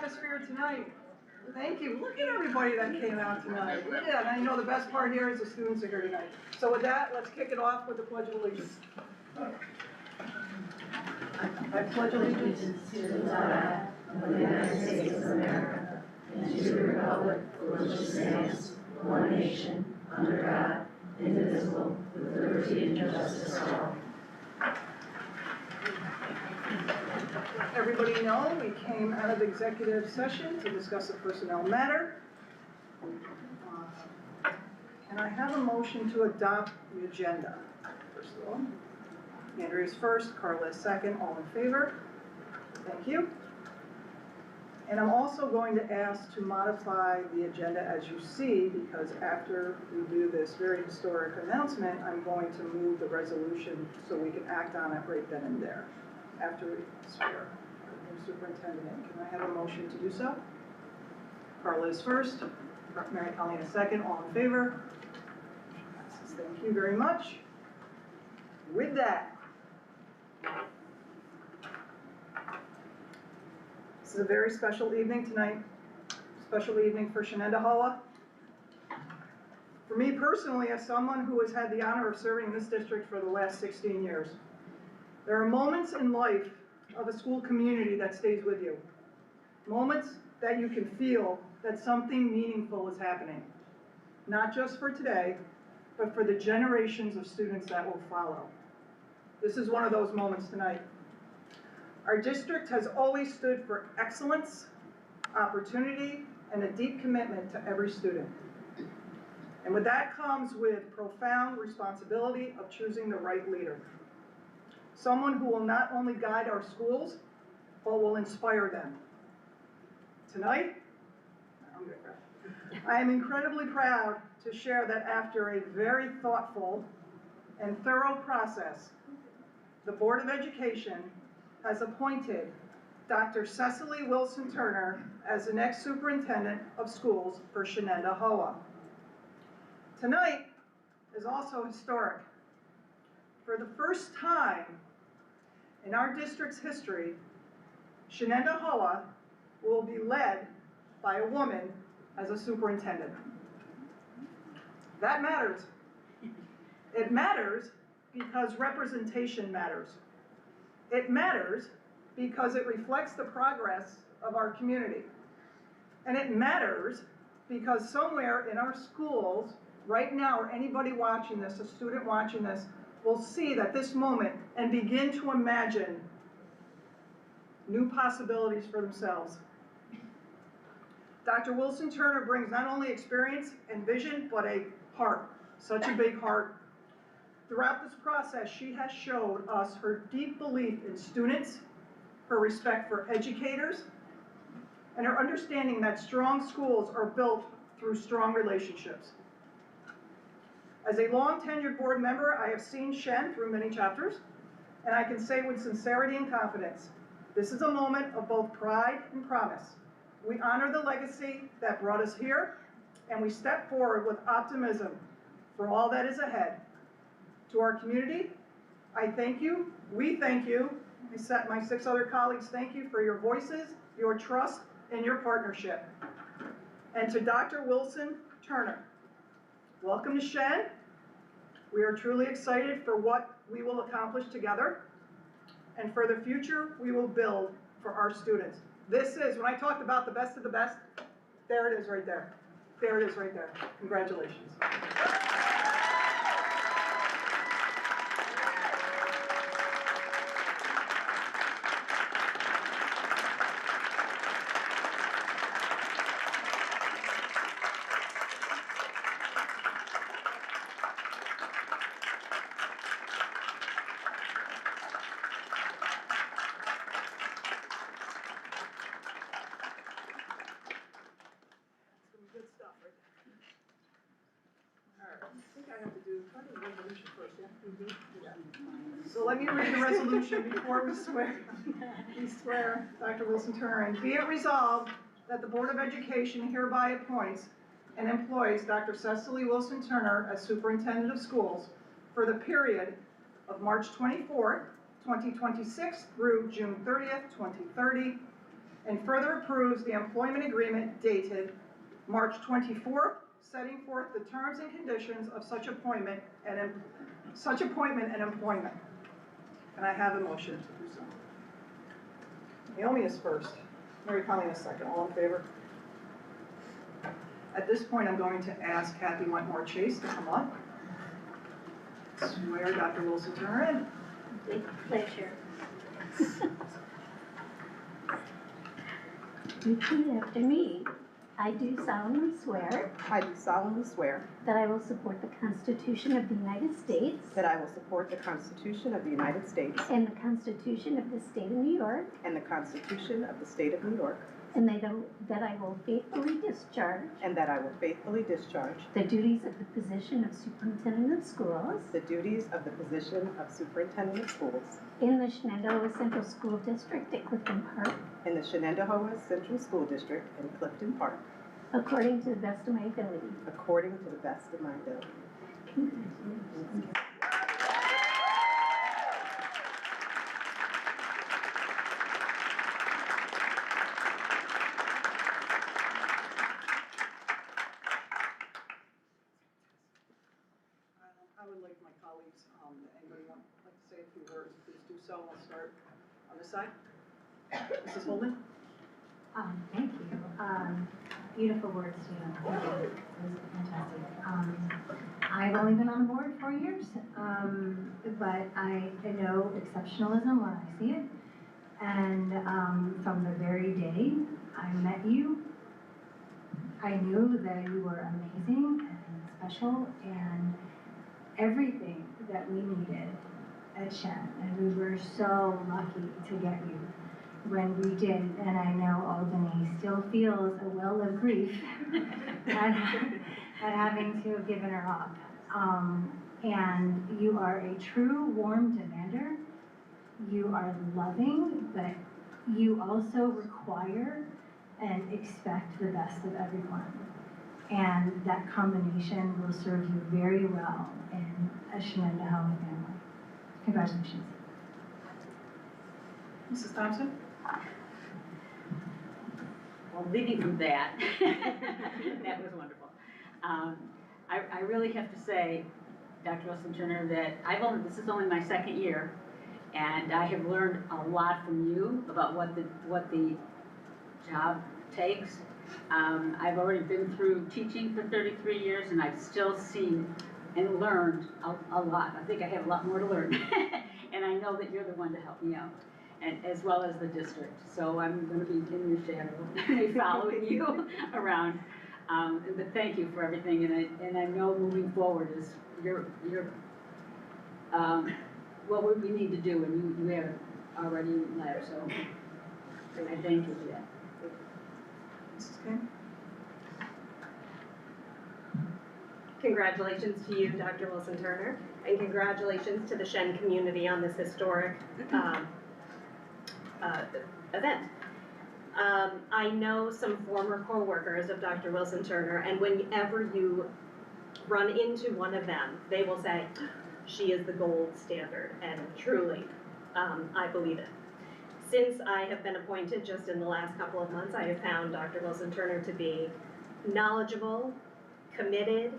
atmosphere tonight. Thank you. Look at everybody that came out tonight. Look at that. And I know the best part here is the students are here tonight. So with that, let's kick it off with the Pledge of Allegiance. I pledge allegiance to the flag of the United States of America and to the republic for which it stands, one nation, under God, indivisible, with liberty and justice for all. Everybody know we came out of executive session to discuss a personnel matter. Can I have a motion to adopt the agenda? First of all, Andrea's first, Carla is second, all in favor? Thank you. And I'm also going to ask to modify the agenda as you see, because after we do this very historic announcement, I'm going to move the resolution so we can act on it right then and there, after we swear our new superintendent in. Can I have a motion to do so? Carla is first, Mary Colleen is second, all in favor? Thank you very much. With that, this is a very special evening tonight, special evening for Shenendehowa. For me personally, as someone who has had the honor of serving in this district for the last 16 years, there are moments in life of a school community that stays with you. Moments that you can feel that something meaningful is happening, not just for today, but for the generations of students that will follow. This is one of those moments tonight. Our district has always stood for excellence, opportunity, and a deep commitment to every student. And with that comes with profound responsibility of choosing the right leader. Someone who will not only guide our schools, but will inspire them. Tonight, I am incredibly proud to share that after a very thoughtful and thorough process, the Board of Education has appointed Dr. Cecily Wilson Turner as the next superintendent of schools for Shenendehowa. Tonight is also historic. For the first time in our district's history, Shenendehowa will be led by a woman as a superintendent. That matters. It matters because representation matters. It matters because it reflects the progress of our community. And it matters because somewhere in our schools right now, or anybody watching this, a student watching this, will see that this moment and begin to imagine new possibilities for themselves. Dr. Wilson Turner brings not only experience and vision, but a heart, such a big heart. Throughout this process, she has showed us her deep belief in students, her respect for educators, and her understanding that strong schools are built through strong relationships. As a long-tenured board member, I have seen Shen through many chapters, and I can say with sincerity and confidence, this is a moment of both pride and promise. We honor the legacy that brought us here, and we step forward with optimism for all that is ahead. To our community, I thank you, we thank you, my 6 other colleagues thank you for your voices, your trust, and your partnership. And to Dr. Wilson Turner, welcome to Shen. We are truly excited for what we will accomplish together and for the future we will build for our students. This is, when I talked about the best of the best, there it is right there. There it is right there. Congratulations. Good stuff right there. All right, I think I have to do the resolution first, yeah? Yeah. So let me read the resolution before we swear Dr. Wilson Turner in. Be it resolved that the Board of Education hereby appoints and employs Dr. Cecily Wilson Turner as Superintendent of Schools for the period of March 24th, 2026 through June 30th, 2030. and further approves the employment agreement dated March 24th, setting forth the terms and conditions of such appointment and employment. Can I have a motion to do so? Naomi is first, Mary Colleen is second. All in favor? At this point, I'm going to ask Kathy Wentmore Chase to come up. Swear Dr. Wilson Turner in. With pleasure. Repeat after me. I do solemnly swear I do solemnly swear that I will support the Constitution of the United States that I will support the Constitution of the United States and the Constitution of the State of New York, and the Constitution of the State of New York, and that I will faithfully discharge and that I will faithfully discharge the duties of the position of Superintendent of Schools the duties of the position of Superintendent of Schools in the Shenendehowa Central School District at Clifton Park, in the Shenendehowa Central School District in Clifton Park, according to the best of my ability. according to the best of my ability. Congratulations. I would like my colleagues, anybody want like to say a few words, please do so. I'll start on this side. Mrs. Holden? Thank you. Beautiful words, Gina. Thank you. It was fantastic. I've only been on the board 4 years, but I know exceptionalism when I see it. And from the very day I met you, I knew that you were amazing and special and everything that we needed at Shen. And we were so lucky to get you when we did, and I know Albany still feels a well of grief at having to have given her up. And you are a true warm demander. You are loving, but you also require and expect the best of everyone. And that combination will serve you very well in a Shenendehowa family. Congratulations. Mrs. Thompson? Well, leading from that, that was wonderful. I really have to say, Dr. Wilson Turner, that this is only my second year, and I have learned a lot from you about what the job takes. I've already been through teaching for 33 years, and I've still seen and learned a lot. I think I have a lot more to learn, and I know that you're the one to help me out, and as well as the district. So I'm going to be in your shadow, following you around. But thank you for everything, and I know moving forward is what we need to do, and you have already led. So I thank you for that. Mrs. King? Congratulations to you, Dr. Wilson Turner, and congratulations to the Shen community on this historic event. I know some former co-workers of Dr. Wilson Turner, and whenever you run into one of them, they will say, she is the gold standard, and truly, I believe it. Since I have been appointed just in the last couple of months, I have found Dr. Wilson Turner to be knowledgeable, committed,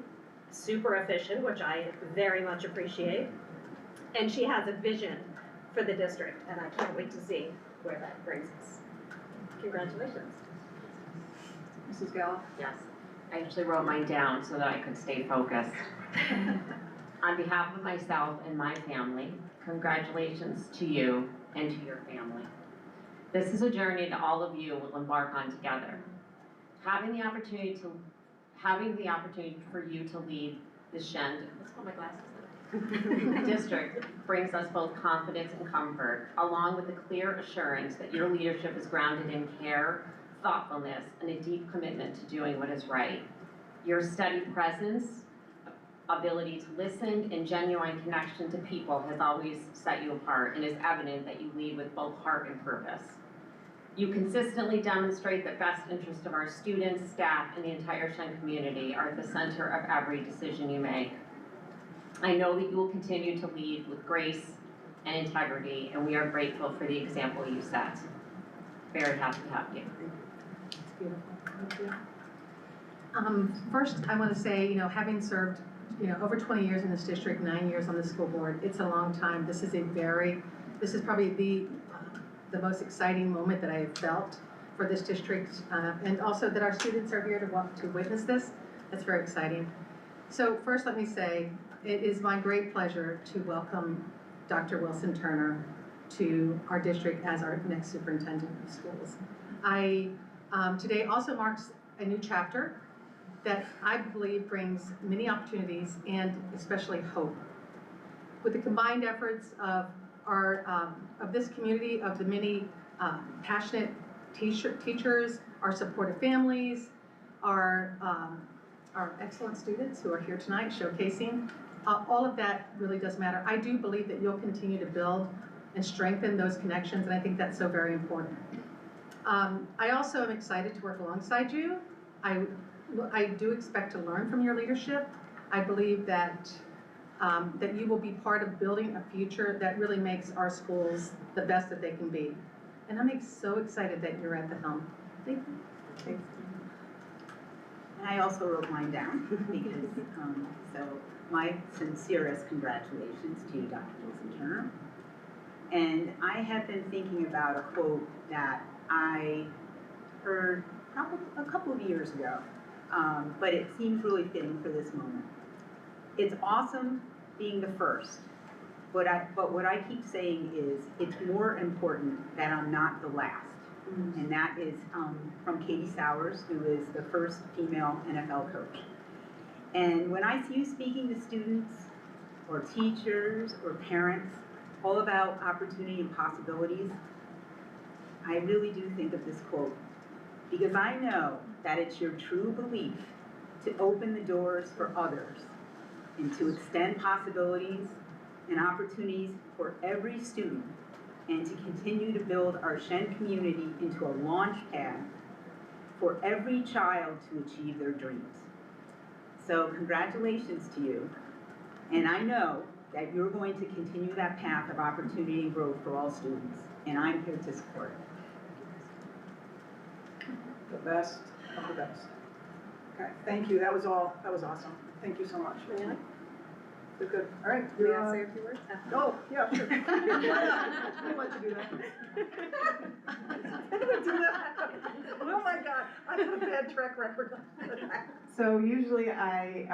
super efficient, which I very much appreciate, and she has a vision for the district, and I can't wait to see where that brings us. Congratulations. Mrs. Gallo? Yes, I actually wrote mine down so that I could stay focused. On behalf of myself and my family, congratulations to you and to your family. This is a journey that all of you will embark on together. Having the opportunity for you to lead the Shen, let's put my glasses district brings us both confidence and comfort, along with the clear assurance that your leadership is grounded in care, thoughtfulness, and a deep commitment to doing what is right. Your steady presence, ability to listen, and genuine connection to people has always set you apart, and is evident that you lead with both heart and purpose. You consistently demonstrate that best interest of our students, staff, and the entire Shen community are at the center of every decision you make. I know that you will continue to lead with grace and integrity, and we are grateful for the example you set. Very happy to have you. It's beautiful, thank you. First, I want to say, having served, over 20 years in this district, 9 years on the school board, it's a long time. This is probably the most exciting moment that I have felt for this district, and also that our students are here to witness this. That's very exciting. So first, let me say, it is my great pleasure to welcome Dr. Wilson Turner to our district as our next superintendent of schools. Today also marks a new chapter that I believe brings many opportunities and especially hope. With the combined efforts of of this community, of the many passionate teachers, our supportive families, our excellent students who are here tonight showcasing, all of that really does matter. I do believe that you'll continue to build and strengthen those connections, and I think that's so very important. I also am excited to work alongside you. I do expect to learn from your leadership. I believe that that you will be part of building a future that really makes our schools the best that they can be. And I'm so excited that you're at the helm. Thank you. Thanks. And I also wrote mine down because, so my sincerest congratulations to you, Dr. Wilson Turner. And I have been thinking about a quote that I heard probably a couple of years ago, but it seems really fitting for this moment. It's awesome being the first, but what I keep saying is it's more important that I'm not the last. And that is from Katie Sowers, who is the first female NFL coach. And when I see you speaking to students or teachers or parents all about opportunity and possibilities, I really do think of this quote, because I know that it's your true belief to open the doors for others and to extend possibilities and opportunities for every student, and to continue to build our Shen community into a launch pad for every child to achieve their dreams. So congratulations to you, and I know that you're going to continue that path of opportunity and growth for all students, and I'm here to support it. The best of the best. Okay, thank you, that was awesome. Thank you so much. Good. All right. May I say a few words? Oh, yeah, sure. Why not? I'll let you do that. I'm gonna do that. Oh my God, I have a bad track record. So usually I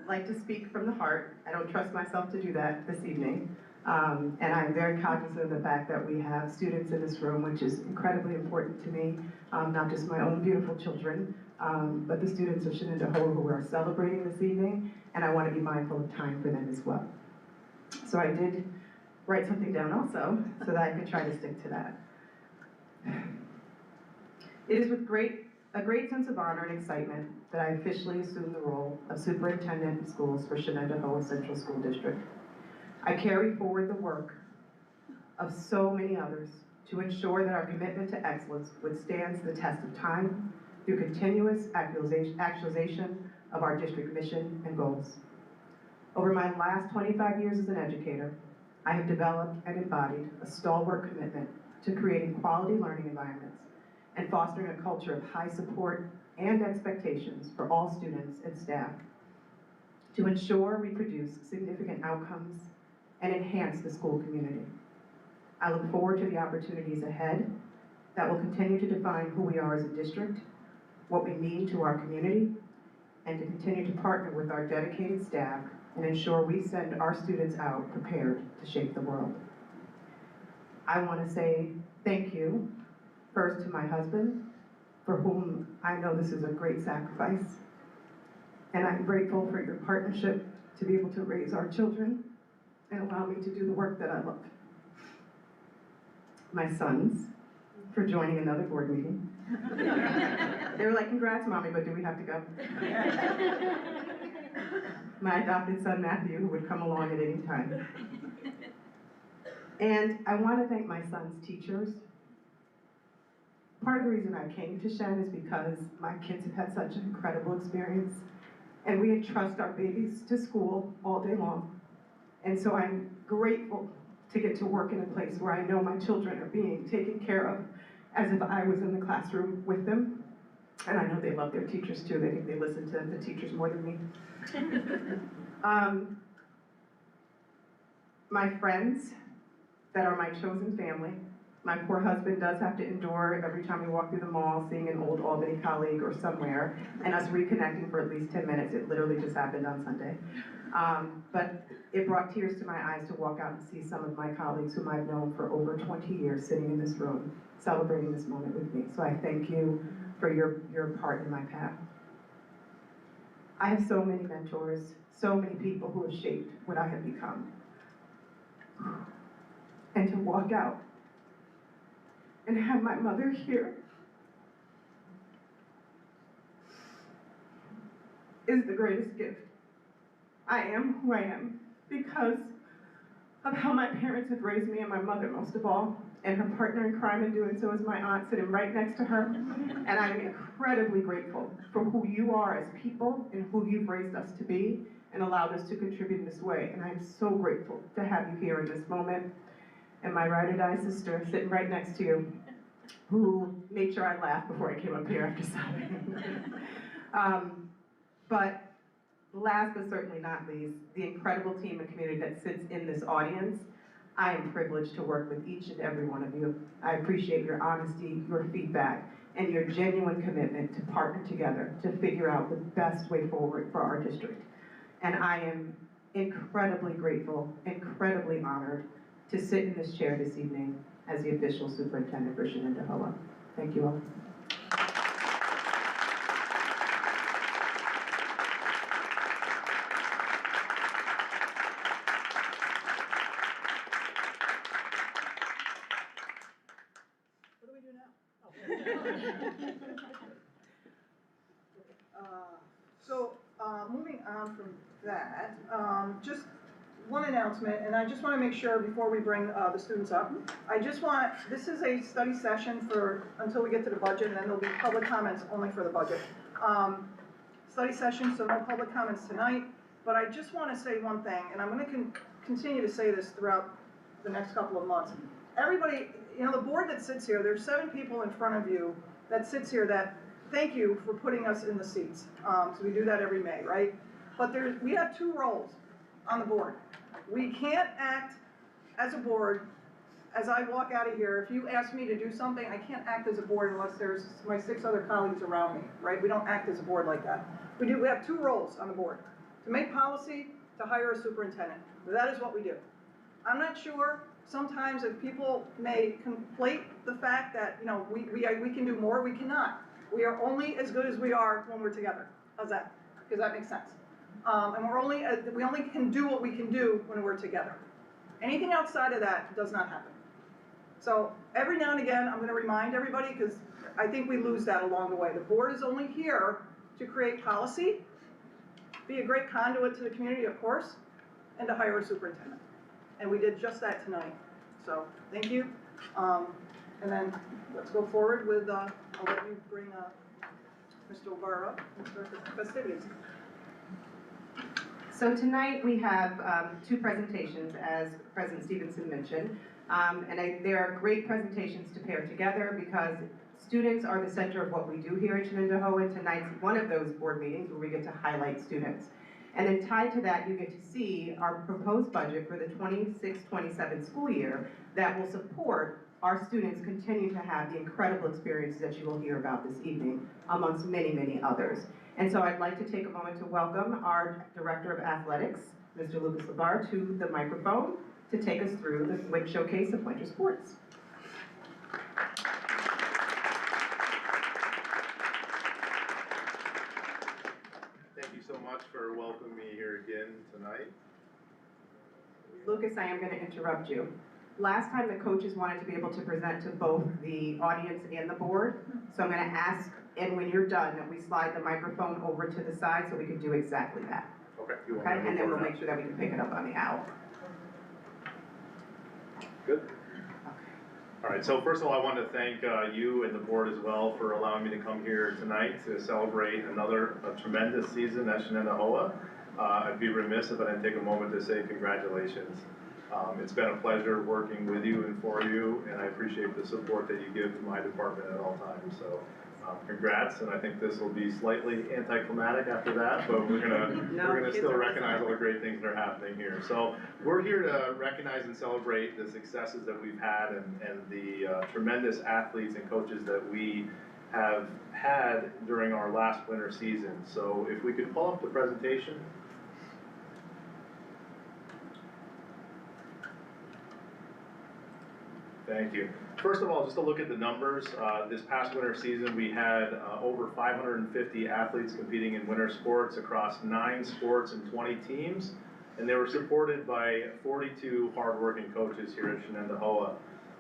like to speak from the heart. I don't trust myself to do that this evening. And I'm very cognizant of the fact that we have students in this room, which is incredibly important to me, not just my own beautiful children, but the students of Shenendehowa who are celebrating this evening, and I want to be mindful of time for them as well. So I did write something down also, so that I could try to stick to that. It is with a great sense of honor and excitement that I officially assume the role of Superintendent of Schools for Shenendehowa Central School District. I carry forward the work of so many others to ensure that our commitment to excellence withstands the test of time through continuous actualization of our district mission and goals. Over my last 25 years as an educator, I have developed and embodied a stalwart commitment to creating quality learning environments and fostering a culture of high support and expectations for all students and staff to ensure we produce significant outcomes and enhance the school community. I look forward to the opportunities ahead that will continue to define who we are as a district, what we mean to our community, and to continue to partner with our dedicated staff and ensure we send our students out prepared to shape the world. I want to say thank you first to my husband, for whom I know this is a great sacrifice, and I'm grateful for your partnership to be able to raise our children and allow me to do the work that I love. My sons, for joining another board meeting. They were like, congrats, Mommy, but do we have to go? My adopted son, Matthew, who would come along at any time. And I want to thank my son's teachers. Part of the reason I came to Shen is because my kids have had such an incredible experience, and we entrust our babies to school all day long. And so I'm grateful to get to work in a place where I know my children are being taken care of as if I was in the classroom with them. And I know they love their teachers too. They think they listen to the teachers more than me. My friends that are my chosen family. My poor husband does have to endure every time we walk through the mall, seeing an old Albany colleague or somewhere, and us reconnecting for at least 10 minutes. It literally just happened on Sunday. But it brought tears to my eyes to walk out and see some of my colleagues whom I've known for over 20 years sitting in this room, celebrating this moment with me. So I thank you for your part in my path. I have so many mentors, so many people who have shaped what I have become. And to walk out and have my mother here is the greatest gift. I am who I am because of how my parents have raised me, and my mother most of all, and her partner in crime in doing so is my aunt sitting right next to her. And I'm incredibly grateful for who you are as people and who you've raised us to be and allowed us to contribute in this way. And I'm so grateful to have you here in this moment. And my ride or die sister sitting right next to you, who made sure I laughed before I came up here after sobbing. But last but certainly not least, the incredible team and community that sits in this audience. I am privileged to work with each and every one of you. I appreciate your honesty, your feedback, and your genuine commitment to partner together to figure out the best way forward for our district. And I am incredibly grateful, incredibly honored to sit in this chair this evening as the official superintendent for Shenendehowa. Thank you all. What do we do now? Moving on from that, just one announcement, and I just want to make sure before we bring the students up, this is a study session until we get to the budget, and then there'll be public comments only for the budget. Study session, so no public comments tonight, but I just want to say one thing, and I'm going to continue to say this throughout the next couple of months. Everybody, the board that sits here, there's 7 people in front of you that sits here that thank you for putting us in the seats. So we do that every May, right? But we have 2 roles on the board. We can't act as a board, as I walk out of here, if you ask me to do something, I can't act as a board unless there's my 6 other colleagues around me, right? We don't act as a board like that. We have 2 roles on the board: to make policy, to hire a superintendent. That is what we do. I'm not sure, sometimes if people may conflate the fact that, we can do more, we cannot. We are only as good as we are when we're together. How's that? Because that makes sense. And we only can do what we can do when we're together. Anything outside of that does not happen. So every now and again, I'm going to remind everybody, because I think we lose that along the way. The board is only here to create policy, be a great conduit to the community, of course, and to hire a superintendent. And we did just that tonight. So thank you. And then let's go forward with, I'll let you bring Mr. O'Barr up and start the festivities. So tonight we have 2 presentations, as President Stevenson mentioned, they are great presentations to pair together because students are the center of what we do here at Shenendehowa, and tonight's one of those board meetings where we get to highlight students. And then tied to that, you get to see our proposed budget for the 26-27 school year that will support our students continue to have the incredible experiences that you will hear about this evening, amongst many, many others. And so I'd like to take a moment to welcome our Director of Athletics, Mr. Lucas Labar, to the microphone to take us through the Win Showcase of Winter Sports. Thank you so much for welcoming me here again tonight. Lucas, I am going to interrupt you. Last time the coaches wanted to be able to present to both the audience and the board, so I'm going to ask, and when you're done, that we slide the microphone over to the side so we can do exactly that. Okay. Okay, and then we'll make sure that we can pick it up on the owl. Good. All right, so first of all, I want to thank you and the board as well for allowing me to come here tonight to celebrate another tremendous season at Shenendehowa. I'd be remiss if I didn't take a moment to say congratulations. It's been a pleasure working with you and for you, and I appreciate the support that you give to my department at all times. So congrats, and I think this will be slightly anticlimactic after that, but we're gonna still recognize all the great things that are happening here. So we're here to recognize and celebrate the successes that we've had and the tremendous athletes and coaches that we have had during our last winter season. So if we could pull up the presentation. Thank you. First of all, just to look at the numbers, this past winter season, we had over 550 athletes competing in winter sports across 9 sports and 20 teams, and they were supported by 42 hardworking coaches here at Shenendehowa.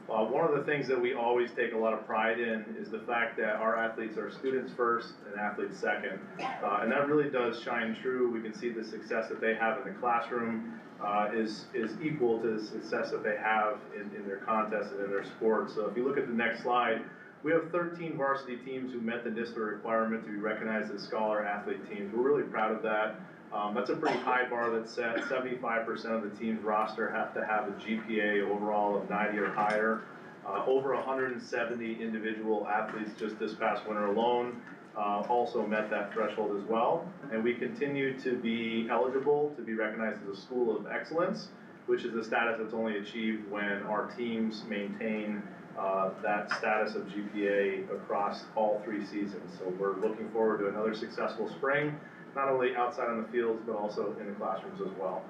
One of the things that we always take a lot of pride in is the fact that our athletes are students first and athletes second, and that really does shine true. We can see the success that they have in the classroom is equal to the success that they have in their contests and in their sports. So if you look at the next slide, we have 13 varsity teams who met the NISPA requirement to be recognized as scholar athlete teams. We're really proud of that. That's a pretty high bar that's set. 75% of the team's roster have to have a GPA overall of 90 or higher. Over 170 individual athletes just this past winter alone also met that threshold as well. And we continue to be eligible to be recognized as a school of excellence, which is a status that's only achieved when our teams maintain that status of GPA across all 3 seasons. So we're looking forward to another successful spring, not only outside on the fields, but also in the classrooms as well.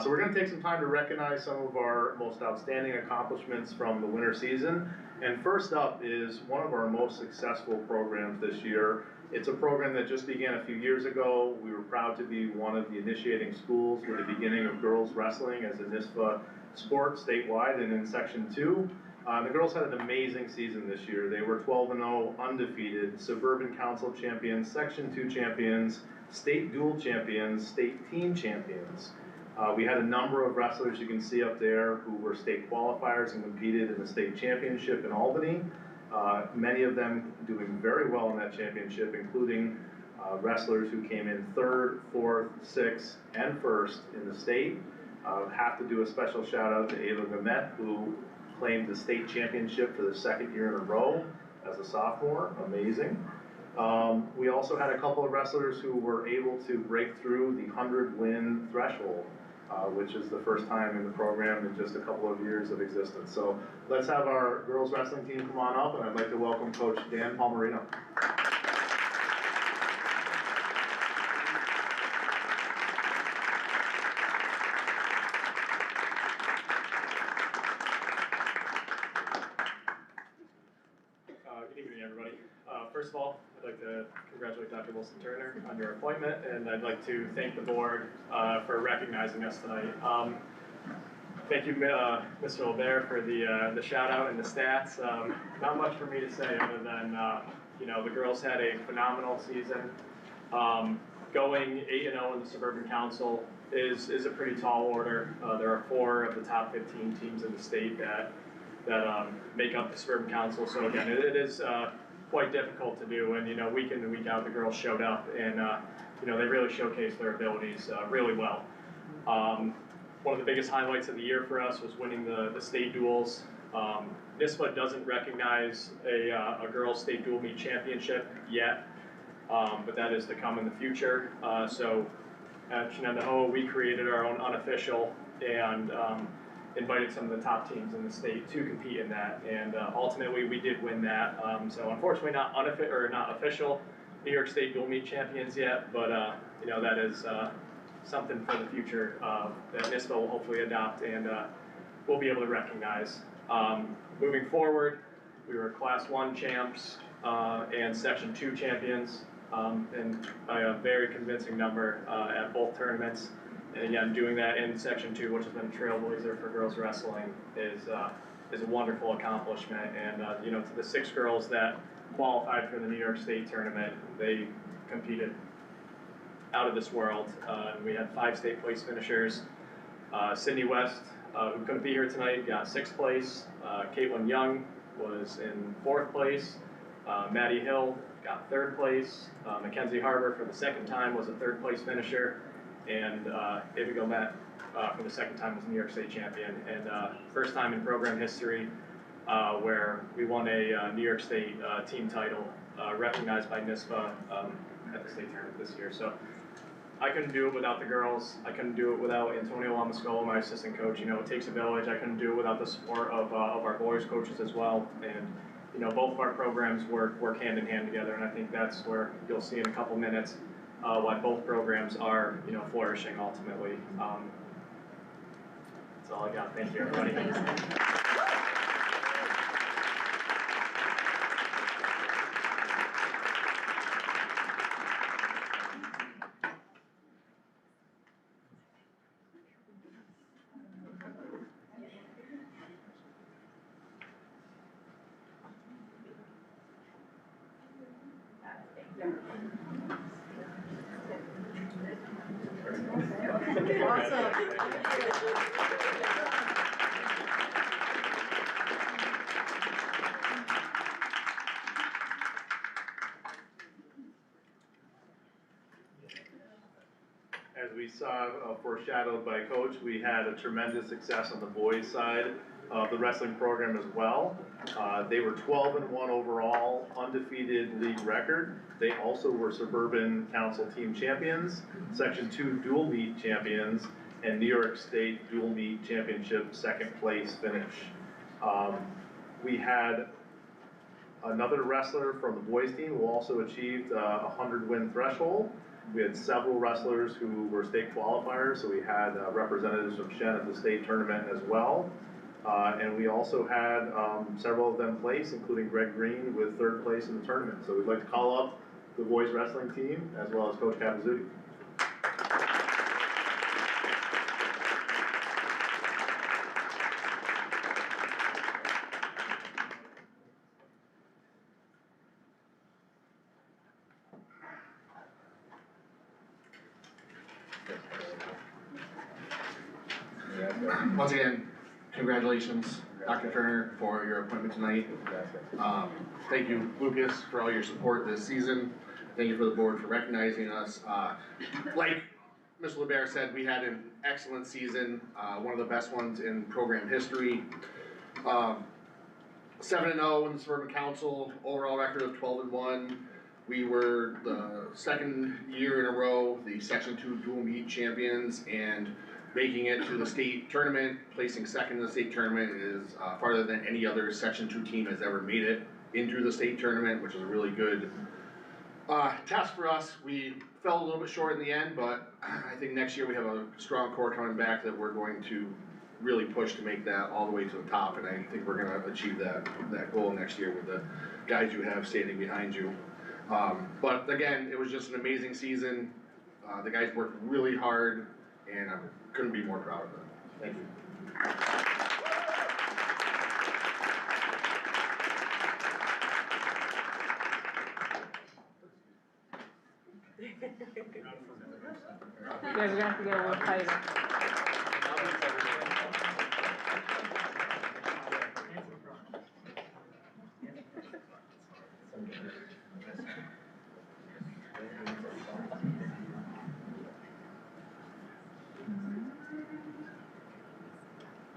So we're going to take some time to recognize some of our most outstanding accomplishments from the winter season. And first up is one of our most successful programs this year. It's a program that just began a few years ago. We were proud to be one of the initiating schools with the beginning of girls wrestling as a NISPA sport statewide and in Section 2. The girls had an amazing season this year. They were 12-0, undefeated, Suburban Council champions, Section 2 champions, state dual champions, state team champions. We had a number of wrestlers you can see up there who were state qualifiers and competed in the state championship in Albany. Many of them doing very well in that championship, including wrestlers who came in 3rd, 4th, 6th, and 1st in the state. Have to do a special shout out to Ava Gamet, who claimed the state championship for the 2nd year in a row as a sophomore. Amazing. We also had a couple of wrestlers who were able to break through the 100-win threshold, which is the first time in the program in just a couple of years of existence. So let's have our girls wrestling team come on up, and I'd like to welcome Coach Dan Palmerino. Good evening, everybody. First of all, I'd like to congratulate Dr. Wilson-Turner on your appointment, and I'd like to thank the board for recognizing us tonight. Thank you, Mr. Olbert, for the shout out and the stats. Not much for me to say other than the girls had a phenomenal season. Going 8-0 in the Suburban Council is a pretty tall order. There are 4 of the top 15 teams in the state that make up the Suburban Council. So again, it is quite difficult to do, and week in and week out the girls showed up, and they really showcased their abilities really well. One of the biggest highlights of the year for us was winning the state duels. NISPA doesn't recognize a girls state dual meet championship yet, but that is to come in the future. So at Shenendehowa, we created our own unofficial and invited some of the top teams in the state to compete in that, and ultimately we did win that. So unfortunately not official New York State dual meet champions yet, but that is something for the future that NISPA will hopefully adopt and we'll be able to recognize. Moving forward, we were Class 1 champs and Section 2 champions, and by a very convincing number at both tournaments. And again, doing that in Section 2, which has been a trailblazer for girls wrestling, is a wonderful accomplishment. And to the 6 girls that qualified for the New York State tournament, they competed out of this world. We had 5 state place finishers. Sydney West, who couldn't be here tonight, got 6th place. Caitlin Young was in 4th place. Maddie Hill got 3rd place. Mackenzie Harbor, for the 2nd time, was a 3rd place finisher. And Ava Gamet for the second time as New York State champion, and first time in program history where we won a New York State team title, recognized by NISPA at the state tournament this year. So I couldn't do it without the girls. I couldn't do it without Antonio Lamascola, my assistant coach. You know, it takes a village. I couldn't do it without the support of our boys coaches as well. And you know, both of our programs work hand in hand together, and I think that's where you'll see in a couple minutes why both programs are, you know, flourishing ultimately. That's all I got. Thank you, everybody. As we saw foreshadowed by Coach, we had a tremendous success on the boys' side of the wrestling program as well. They were 12-1 overall, undefeated league record. They also were Suburban Council team champions, Section 2 dual meet champions, and New York State dual meet championship second place finish. We had another wrestler from the boys team who also achieved a 100-win threshold. We had several wrestlers who were state qualifiers, so we had representatives from Shen at the state tournament as well. And we also had several of them place, including Greg Green with third place in the tournament. So we'd like to call up the boys wrestling team as well as Coach Capizzuti. Once again, congratulations, Dr. Turner, for your appointment tonight. Thank you, Lucas, for all your support this season. Thank you for the board for recognizing us. Like Mr. LeBaire said, we had an excellent season, one of the best ones in program history. 7-0 in the Suburban Council, overall record of 12-1. We were the second year in a row, the Section 2 dual meet champions, and making it to the state tournament, placing second in the state tournament is farther than any other Section 2 team has ever made it into the state tournament, which is a really good test for us. We fell a little bit short in the end, but I think next year we have a strong core coming back that we're going to really push to make that all the way to the top, and I think we're going to achieve that goal next year with the guys you have standing behind you. But again, it was just an amazing season. The guys worked really hard, and I couldn't be more proud of them. Thank you. You guys are gonna have to get a little tighter.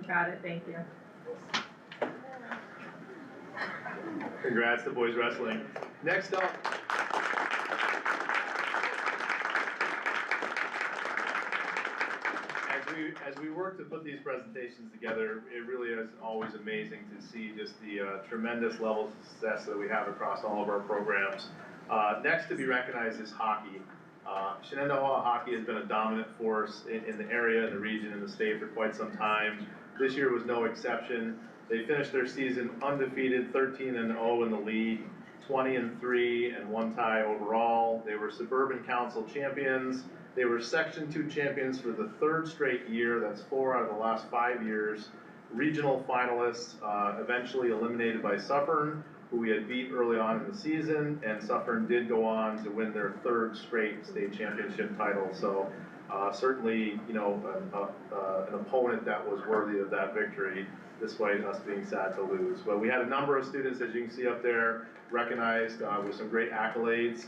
Got it, thank you. Congrats to boys wrestling. Next up. As we work to put these presentations together, it really is always amazing to see just the tremendous levels of success that we have across all of our programs. Next to be recognized is hockey. Shenendehowa hockey has been a dominant force in the area, in the region, in the state for quite some time. This year was no exception. They finished their season undefeated, 13-0 in the league, 20-3 and 1 tie overall. They were Suburban Council champions. They were Section 2 champions for the 3rd straight year. That's 4 out of the last 5 years. Regional finalists, eventually eliminated by Suffern, who we had beat early on in the season, and Suffern did go on to win their 3rd straight state championship title. So certainly, you know, an opponent that was worthy of that victory, despite us being sad to lose. But we had a number of students, as you can see up there, recognized with some great accolades.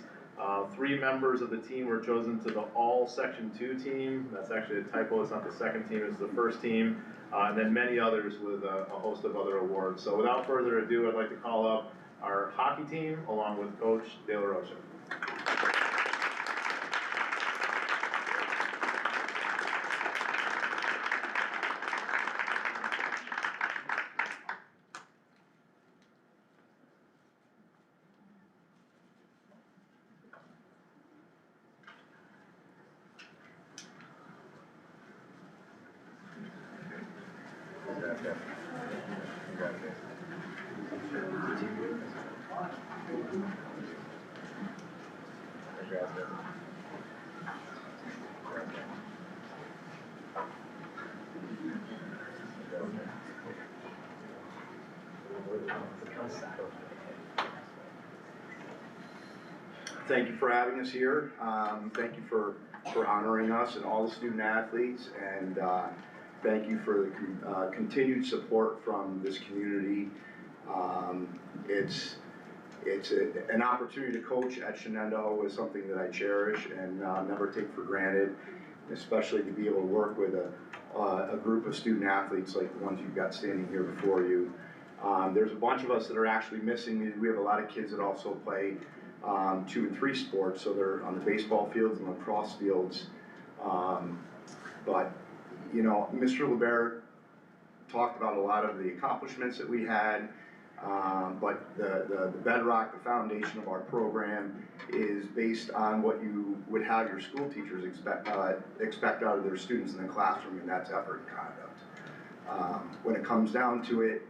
3 members of the team were chosen to the all Section 2 team. That's actually a typo, it's not the second team, it's the first team. And then many others with a host of other awards. So without further ado, I'd like to call up our hockey team along with Coach De La Rocha. Thank you for having us here. Thank you for honoring us and all the student athletes, and thank you for the continued support from this community. It's an opportunity to coach at Shenendehowa is something that I cherish and never take for granted, especially to be able to work with a group of student athletes like the ones you've got standing here before you. There's a bunch of us that are actually missing. We have a lot of kids that also play 2 and 3 sports, so they're on the baseball fields and lacrosse fields. But, you know, Mr. LeBert talked about a lot of the accomplishments that we had, but the bedrock, the foundation of our program is based on what you would have your school teachers expect out of their students in the classroom, and that's effort and conduct. When it comes down to it,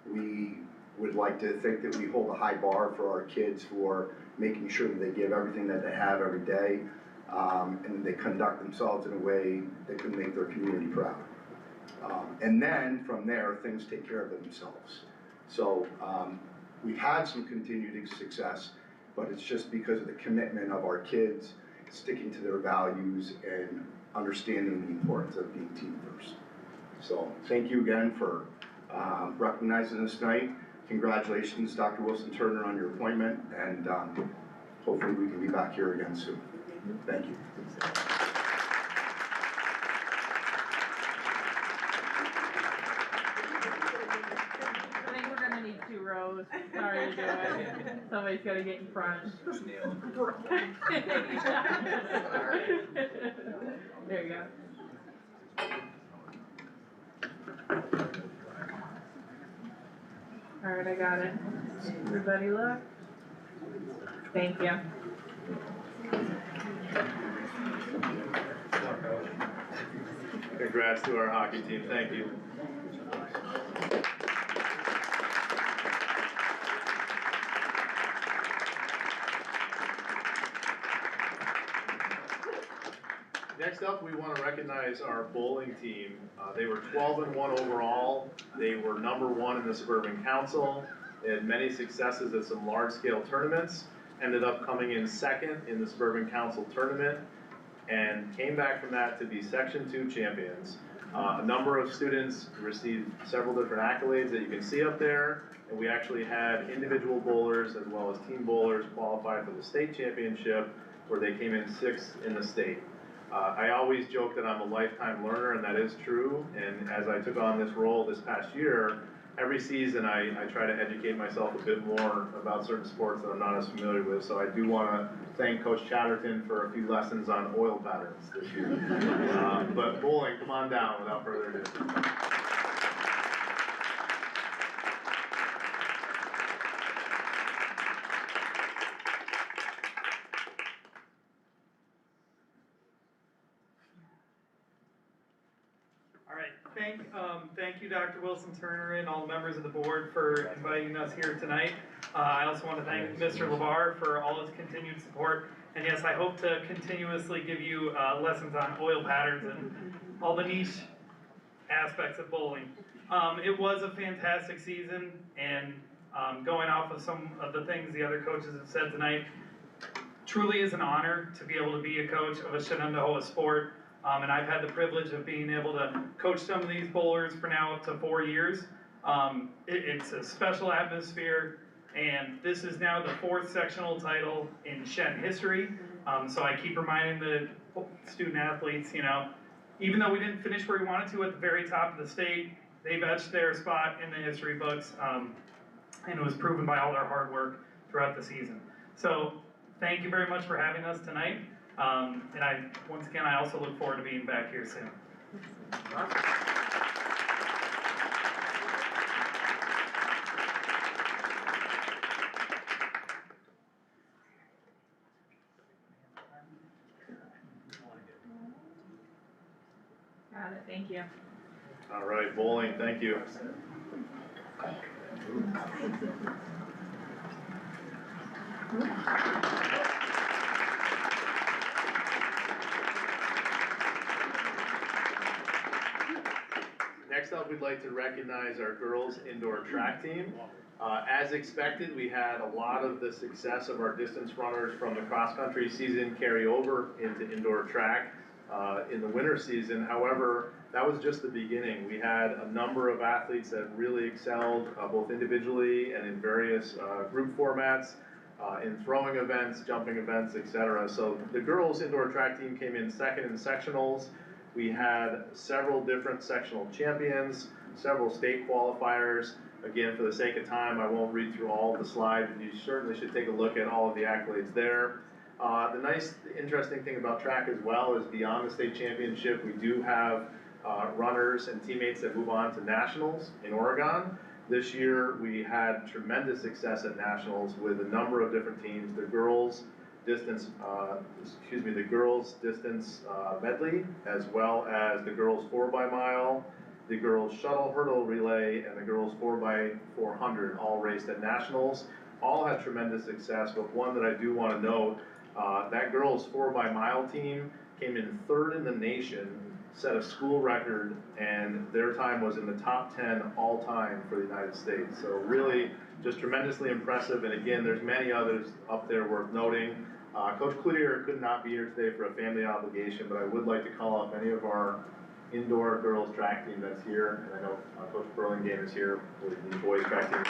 we would like to think that we hold a high bar for our kids for making sure that they give everything that they have every day, and they conduct themselves in a way that can make their community proud. And then from there, things take care of themselves. So we've had some continued success, but it's just because of the commitment of our kids sticking to their values and understanding the importance of being team first. So thank you again for recognizing us tonight. Congratulations, Dr. Wilson Turner, on your appointment, and hopefully we can be back here again soon. Thank you. I think we're gonna need 2 rows. Sorry to do it. Somebody's gotta get in front. There you go. Alright, I got it. Everybody look. Thank you. Congrats to our hockey team, thank you. Next up, we want to recognize our bowling team. They were 12-1 overall. They were #1 in the Suburban Council. They had many successes at some large-scale tournaments. Ended up coming in 2nd in the Suburban Council tournament, and came back from that to be Section 2 champions. A number of students received several different accolades that you can see up there, and we actually had individual bowlers as well as team bowlers qualify for the state championship, where they came in 6th in the state. I always joke that I'm a lifetime learner, and that is true, and as I took on this role this past year, every season I try to educate myself a bit more about certain sports that I'm not as familiar with, so I do want to thank Coach Chatterton for a few lessons on oil patterns this year. But bowling, come on down without further ado. Thank you, Dr. Wilson Turner, and all the members of the board for inviting us here tonight. I also want to thank Mr. LeVar for all his continued support. And yes, I hope to continuously give you lessons on oil patterns and all the niche aspects of bowling. It was a fantastic season, and going off of some of the things the other coaches have said tonight, truly is an honor to be able to be a coach of a Shenendehowa sport. And I've had the privilege of being able to coach some of these bowlers for now up to 4 years. It's a special atmosphere, And this is now the 4th sectional title in Shen history. So I keep reminding the student athletes, you know, even though we didn't finish where we wanted to at the very top of the state, they've etched their spot in the history books, and it was proven by all their hard work throughout the season. So thank you very much for having us tonight. And once again, I also look forward to being back here soon. Got it, thank you. All right, bowling, thank you. Next up, we'd like to recognize our girls indoor track team. As expected, we had a lot of the success of our distance runners from the cross-country season carry over into indoor track in the winter season. However, that was just the beginning. We had a number of athletes that really excelled both individually and in various group formats, in throwing events, jumping events, etc. So the girls indoor track team came in second in sectionals. We had several different sectional champions, several state qualifiers. Again, for the sake of time, I won't read through all of the slides, but you certainly should take a look at all of the accolades there. The nice, interesting thing about track as well is beyond the state championship, we do have runners and teammates that move on to nationals in Oregon. This year, we had tremendous success at nationals with a number of different teams. The girls distance, the girls distance medley, as well as the girls 4x-mile, the girls shuttle hurdle relay, and the girls 4x400 all raced at nationals. All had tremendous success, but one that I do want to note, that girls 4x-mile team came in 3rd in the nation, set a school record, and their time was in the top 10 all time for the United States. So really just tremendously impressive, and again, there's many others up there worth noting. Coach Cloutier could not be here today for a family obligation, but I would like to call up any of our indoor girls track team that's here, and I know Coach Burlingame is here with the boys track team.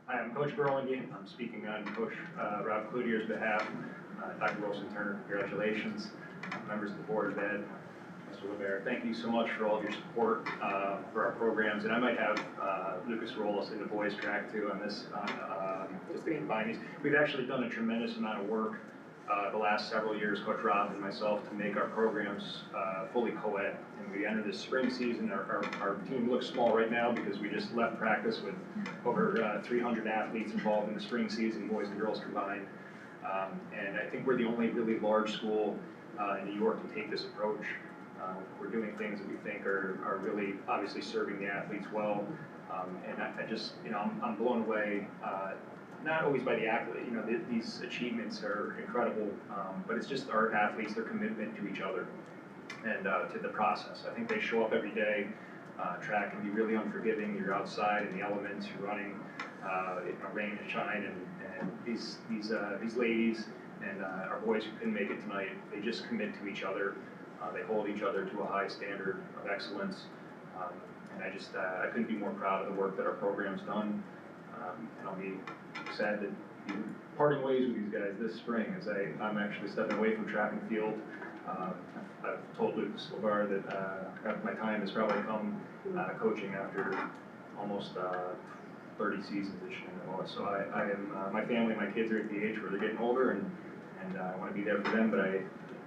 I'm Coach Burlingame. I'm speaking on Coach Rob Cloutier's behalf. Dr. Wilson-Turner, congratulations. Members of the Board of Ed, Mr. LeBaire, thank you so much for all of your support for our programs. And I might have Lucas roll us into boys track too on this, just to combine these. We've actually done a tremendous amount of work the last several years, Coach Rob and myself, to make our programs fully co-ed. And we enter this spring season, our team looks small right now because we just left practice with over 300 athletes involved in the spring season, boys and girls combined. And I think we're the only really large school in New York to take this approach. We're doing things that we think are really obviously serving the athletes well. And I just, I'm blown away, not always by the athlete, these achievements are incredible, but it's just our athletes, their commitment to each other and to the process. I think they show up every day. Track can be really unforgiving. You're outside in the elements, you're running in rain and shine, and these ladies and our boys who couldn't make it tonight, they just commit to each other. They hold each other to a high standard of excellence. And I couldn't be more proud of the work that our program's done. And I'll be sad to be parting ways with these guys this spring as I'm actually stepping away from track and field. I've told Lucas LeBaire that my time has probably come coaching after almost 30 seasons at Shenendehowa. So I am, my family, my kids are at the age where they're getting older, and I want to be there for them, but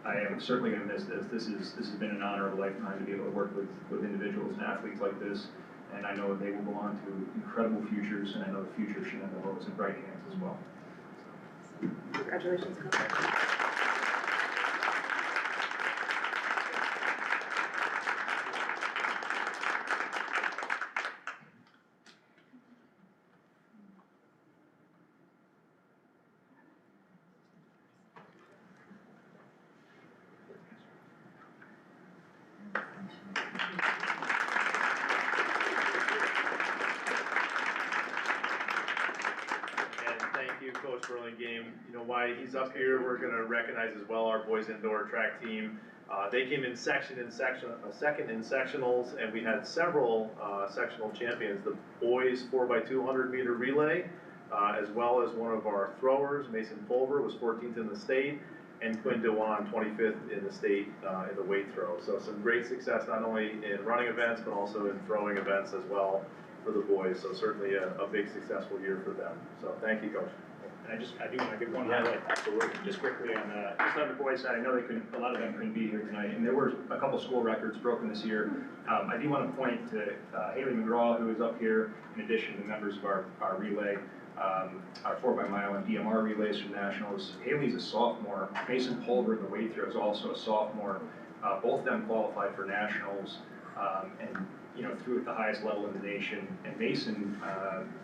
I am certainly going to miss this. This has been an honor of a lifetime to be able to work with individuals and athletes like this, and I know they will go on to incredible futures, and I know the future of Shenendehowa is in bright hands as well. Congratulations, Coach. Coach Burlingame. You know, why he's up here, we're gonna recognize as well our boys indoor track team. They came in second in sectionals, and we had several sectional champions. The boys 4x200 meter relay, as well as one of our throwers, Mason Pulver, was 14th in the state, and Quinn Dewan, 25th in the state in the weight throw. So some great success not only in running events, but also in throwing events as well for the boys. So certainly a big successful year for them. So thank you, Coach. And I do want to give one highlight, absolutely, just quickly on just on the boys' side. I know a lot of them couldn't be here tonight, and there were a couple school records broken this year. I do want to point to Haley McGraw, who is up here, in addition to members of our relay, our 4x-mile and DMR relays from nationals. Haley's a sophomore. Mason Pulver, the weight throw, is also a sophomore. Both of them qualified for nationals, and threw at the highest level in the nation. And Mason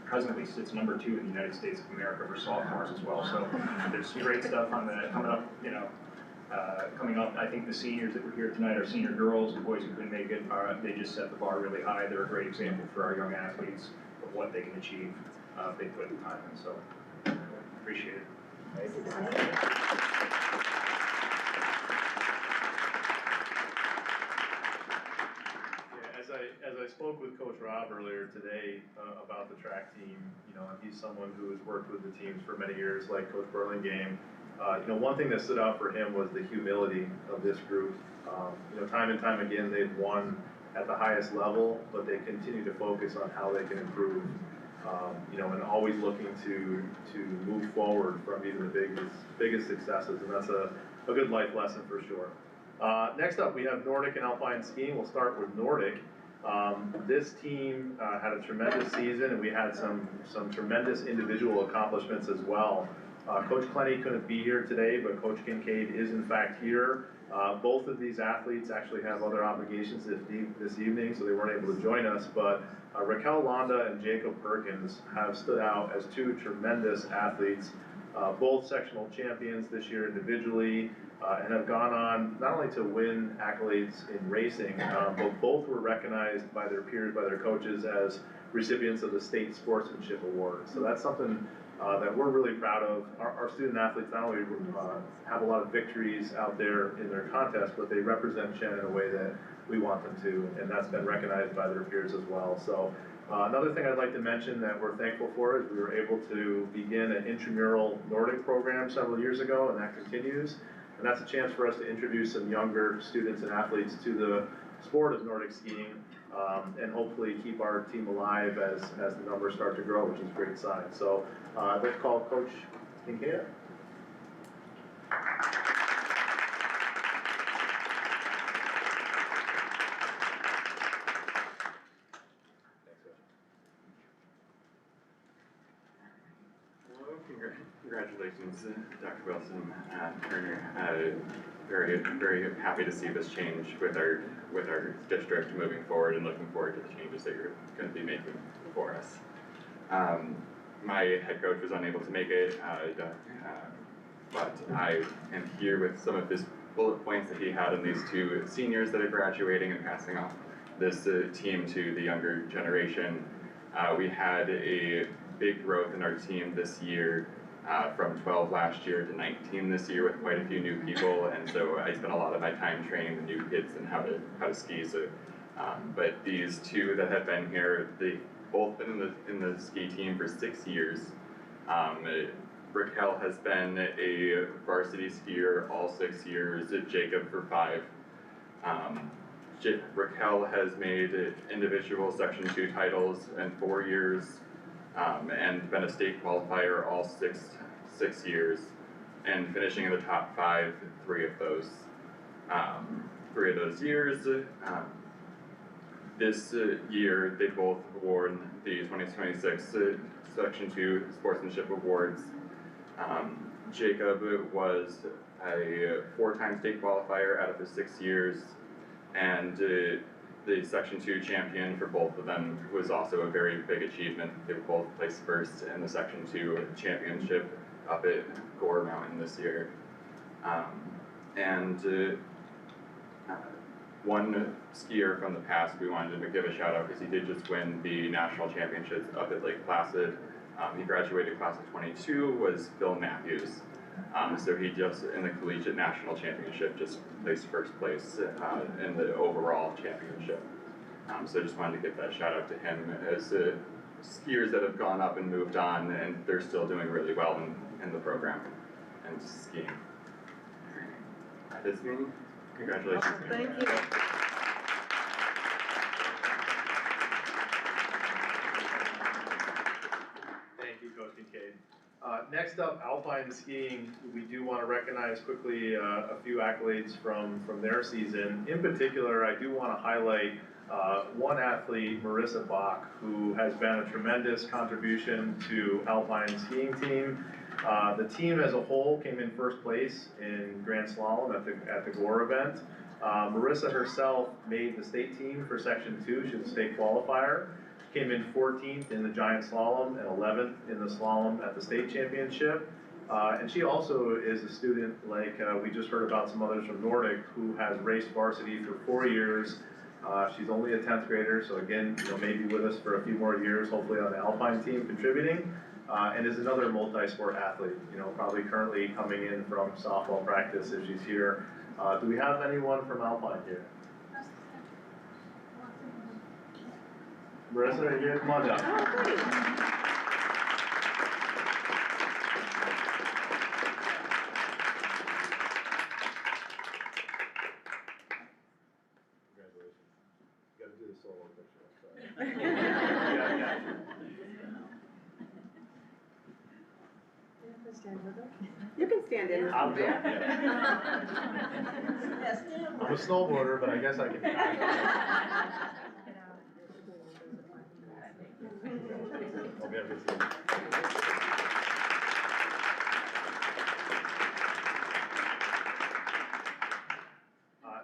presently sits number 2 in the United States of America for sophomores as well. So there's some great stuff on coming up. I think the seniors that were here tonight are senior girls. The boys who couldn't make it, they just set the bar really high. They're a great example for our young athletes of what they can achieve if they put the time in. So appreciate it. As I spoke with Coach Rob earlier today about the track team, he's someone who has worked with the teams for many years, like Coach Burlingame. One thing that stood out for him was the humility of this group. Time and time again, they've won at the highest level, but they continue to focus on how they can improve, and always looking to move forward from even the biggest successes, and that's a good life lesson for sure. Next up, we have Nordic and Alpine skiing. We'll start with Nordic. This team had a tremendous season, and we had some tremendous individual accomplishments as well. Coach Clenny couldn't be here today, but Coach Kincaid is in fact here. Both of these athletes actually have other obligations this evening, so they weren't able to join us, but Raquel Londa and Jacob Perkins have stood out as 2 tremendous athletes, both sectional champions this year individually, and have gone on not only to win accolades in racing, but both were recognized by their peers, by their coaches, as recipients of the State Sportsmanship Award. So that's something that we're really proud of. Our student athletes not only have a lot of victories out there in their contest, but they represent Shen in a way that we want them to, and that's been recognized by their peers as well. So another thing I'd like to mention that we're thankful for is we were able to begin an intramural Nordic program several years ago, and that continues. And that's a chance for us to introduce some younger students and athletes to the sport of Nordic skiing, and hopefully keep our team alive as the numbers start to grow, which is a great sign. So I'd like to call Coach Kincaid. Congratulations, Dr. Wilson, Turner. Very, very happy to see this change with our district moving forward, and looking forward to the changes that you're going to be making for us. My head coach was unable to make it, but I am here with some of his bullet points that he had on these 2 seniors that are graduating and passing off this team to the younger generation. We had a big growth in our team this year, from 12 last year to 19 this year, with quite a few new people, and so I spent a lot of my time training the new kids in how to ski. So, but these 2 that have been here, they've both been in the ski team for 6 years. Raquel has been a varsity skier all 6 years. Jacob for 5. Raquel has made individual Section 2 titles in 4 years. And been a state qualifier all six years, and finishing in the top 5 3 of those years. This year, they both won the 2026 Section 2 Sportsmanship Awards. Jacob was a 4-time state qualifier out of his 6 years, and the Section 2 champion for both of them was also a very big achievement. They were both placed first in the Section 2 championship up at Gore Mountain this year. One skier from the past we wanted to give a shout out because he did just win the national championships up at Lake Placid. He graduated class of 22, was Bill Matthews. So he just, in the collegiate national championship, just placed first place in the overall championship. So I just wanted to give that shout out to him as skiers that have gone up and moved on, and they're still doing really well in the program and skiing. That is me. Congratulations. Thank you. Thank you, Coach Kincaid. Next up, alpine skiing. We do want to recognize quickly a few accolades from their season. In particular, I do want to highlight one athlete, Marissa Bach, who has been a tremendous contribution to alpine skiing team. The team as a whole came in first place in Grand Slalom at the Gore event. Marissa herself made the state team for Section 2. She was a state qualifier. Came in 14th in the giant slalom and 11th in the slalom at the state championship. And she also is a student, like we just heard about some others from Nordic, who has raced varsity for 4 years. She's only a 10th grader, so again, maybe with us for a few more years, hopefully on the alpine team contributing. And is another multi-sport athlete, probably currently coming in from softball practice if she's here. Do we have anyone from alpine here? Marissa, are you here? Come on down. Oh, great. Congratulations. You gotta do the solo picture, I'm sorry. You can stand in. I'm good, I'm a snowboarder, but I guess I can.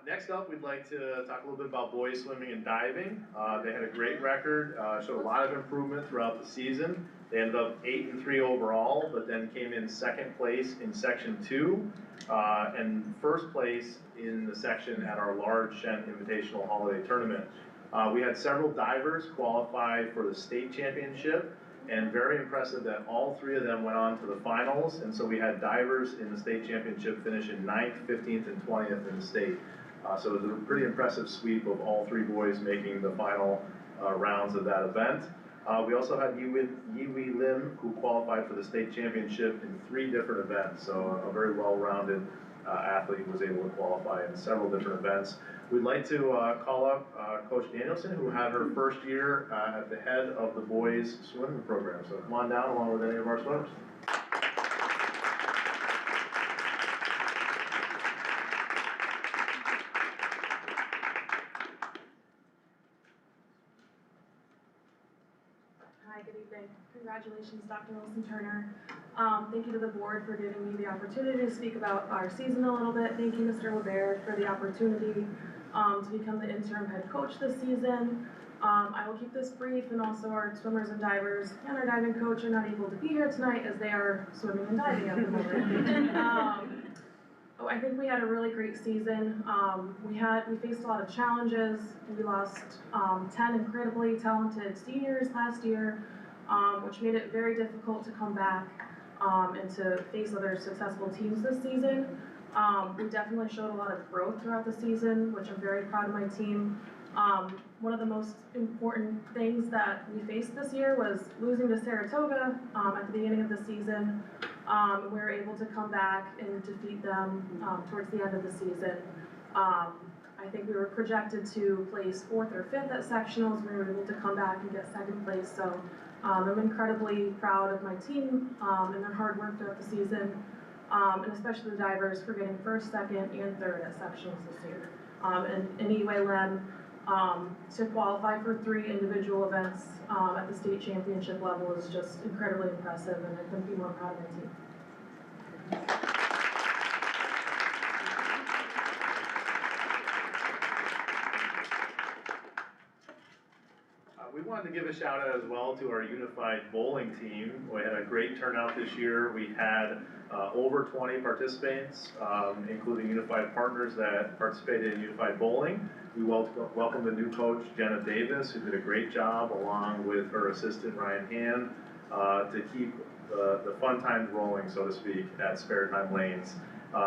Next up, we'd like to talk a little bit about boys swimming and diving. They had a great record, showed a lot of improvement throughout the season. They ended up 8-3 overall, but then came in second place in Section 2 and first place in the section at our large Shen Invitational Holiday Tournament. We had several divers qualify for the state championship, and very impressive that all 3 of them went on to the finals. And so we had divers in the state championship finish in 9th, 15th, and 20th in the state. So it was a pretty impressive sweep of all 3 boys making the final rounds of that event. We also had Yiwei Lim, who qualified for the state championship in 3 different events. So a very well-rounded athlete was able to qualify in several different events. We'd like to call up Coach Danielson, who had her first year at the head of the boys swimming program. So come on down along with any of our swimmers. Hi, good evening. Congratulations, Dr. Wilson-Turner. Thank you to the board for giving me the opportunity to speak about our season a little bit. Thank you, Mr. LeBaird, for the opportunity to become the interim head coach this season. I will keep this brief, and also our swimmers and divers and our diving coach are not able to be here tonight as they are swimming and diving at the moment. I think we had a really great season. We faced a lot of challenges. We lost 10 incredibly talented seniors last year, which made it very difficult to come back and to face other successful teams this season. We definitely showed a lot of growth throughout the season, which I'm very proud of my team. One of the most important things that we faced this year was losing to Saratoga at the beginning of the season. We were able to come back and defeat them towards the end of the season. I think we were projected to place 4th or 5th at sectionals. We were able to come back and get 2nd place. So I'm incredibly proud of my team and their hard work throughout the season, and especially the divers for getting 1st, 2nd, and 3rd at sectionals this year. And Yiwei Lim to qualify for 3 individual events at the state championship level is just incredibly impressive, and I couldn't be more proud of my team. We wanted to give a shout out as well to our unified bowling team. We had a great turnout this year. We had over 20 participants, including unified partners that participated in unified bowling. We welcomed a new coach, Jenna Davis, who did a great job along with her assistant, Ryan Hand. to keep the fun times rolling, so to speak, at Spare Time Lanes.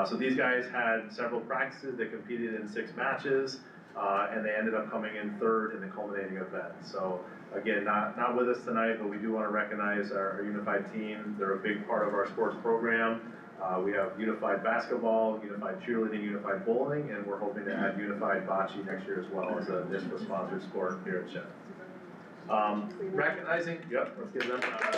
So these guys had several practices. They competed in 6 matches, and they ended up coming in 3rd in the culminating event. So again, not with us tonight, but we do want to recognize our unified team. They're a big part of our sports program. We have unified basketball, unified cheerleading, unified bowling, and we're hoping to add unified bocce next year as well as a NISPA-sponsored sport here at Shen. Recognizing, yep, let's give them a round.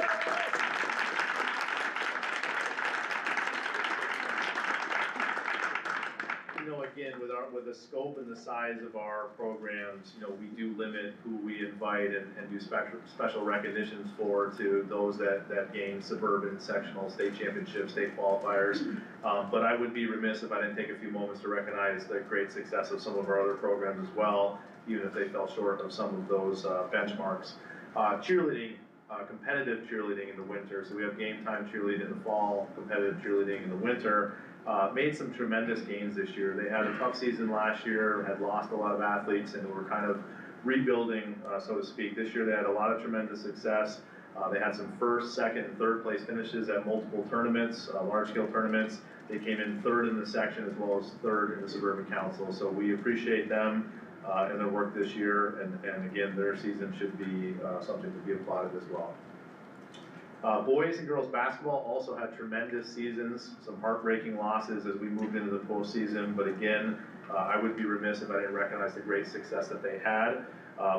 You know, again, with the scope and the size of our programs, you know, we do limit who we invite and do special recognitions for to those that gain suburban, sectional, state championships, state qualifiers. But I would be remiss if I didn't take a few moments to recognize the great success of some of our other programs as well, even if they fell short of some of those benchmarks. Cheerleading, competitive cheerleading in the winter. So we have game time cheerleading in the fall, competitive cheerleading in the winter. Made some tremendous gains this year. They had a tough season last year, had lost a lot of athletes, and were kind of rebuilding, so to speak. This year they had a lot of tremendous success. They had some 1st, 2nd, and 3rd place finishes at multiple tournaments, large-scale tournaments. They came in 3rd in the section as well as 3rd in the Suburban Council. So we appreciate them and their work this year, and again, their season should be something to be applauded as well. Boys and girls basketball also had tremendous seasons, some heartbreaking losses as we moved into the postseason, but again, I would be remiss if I didn't recognize the great success that they had.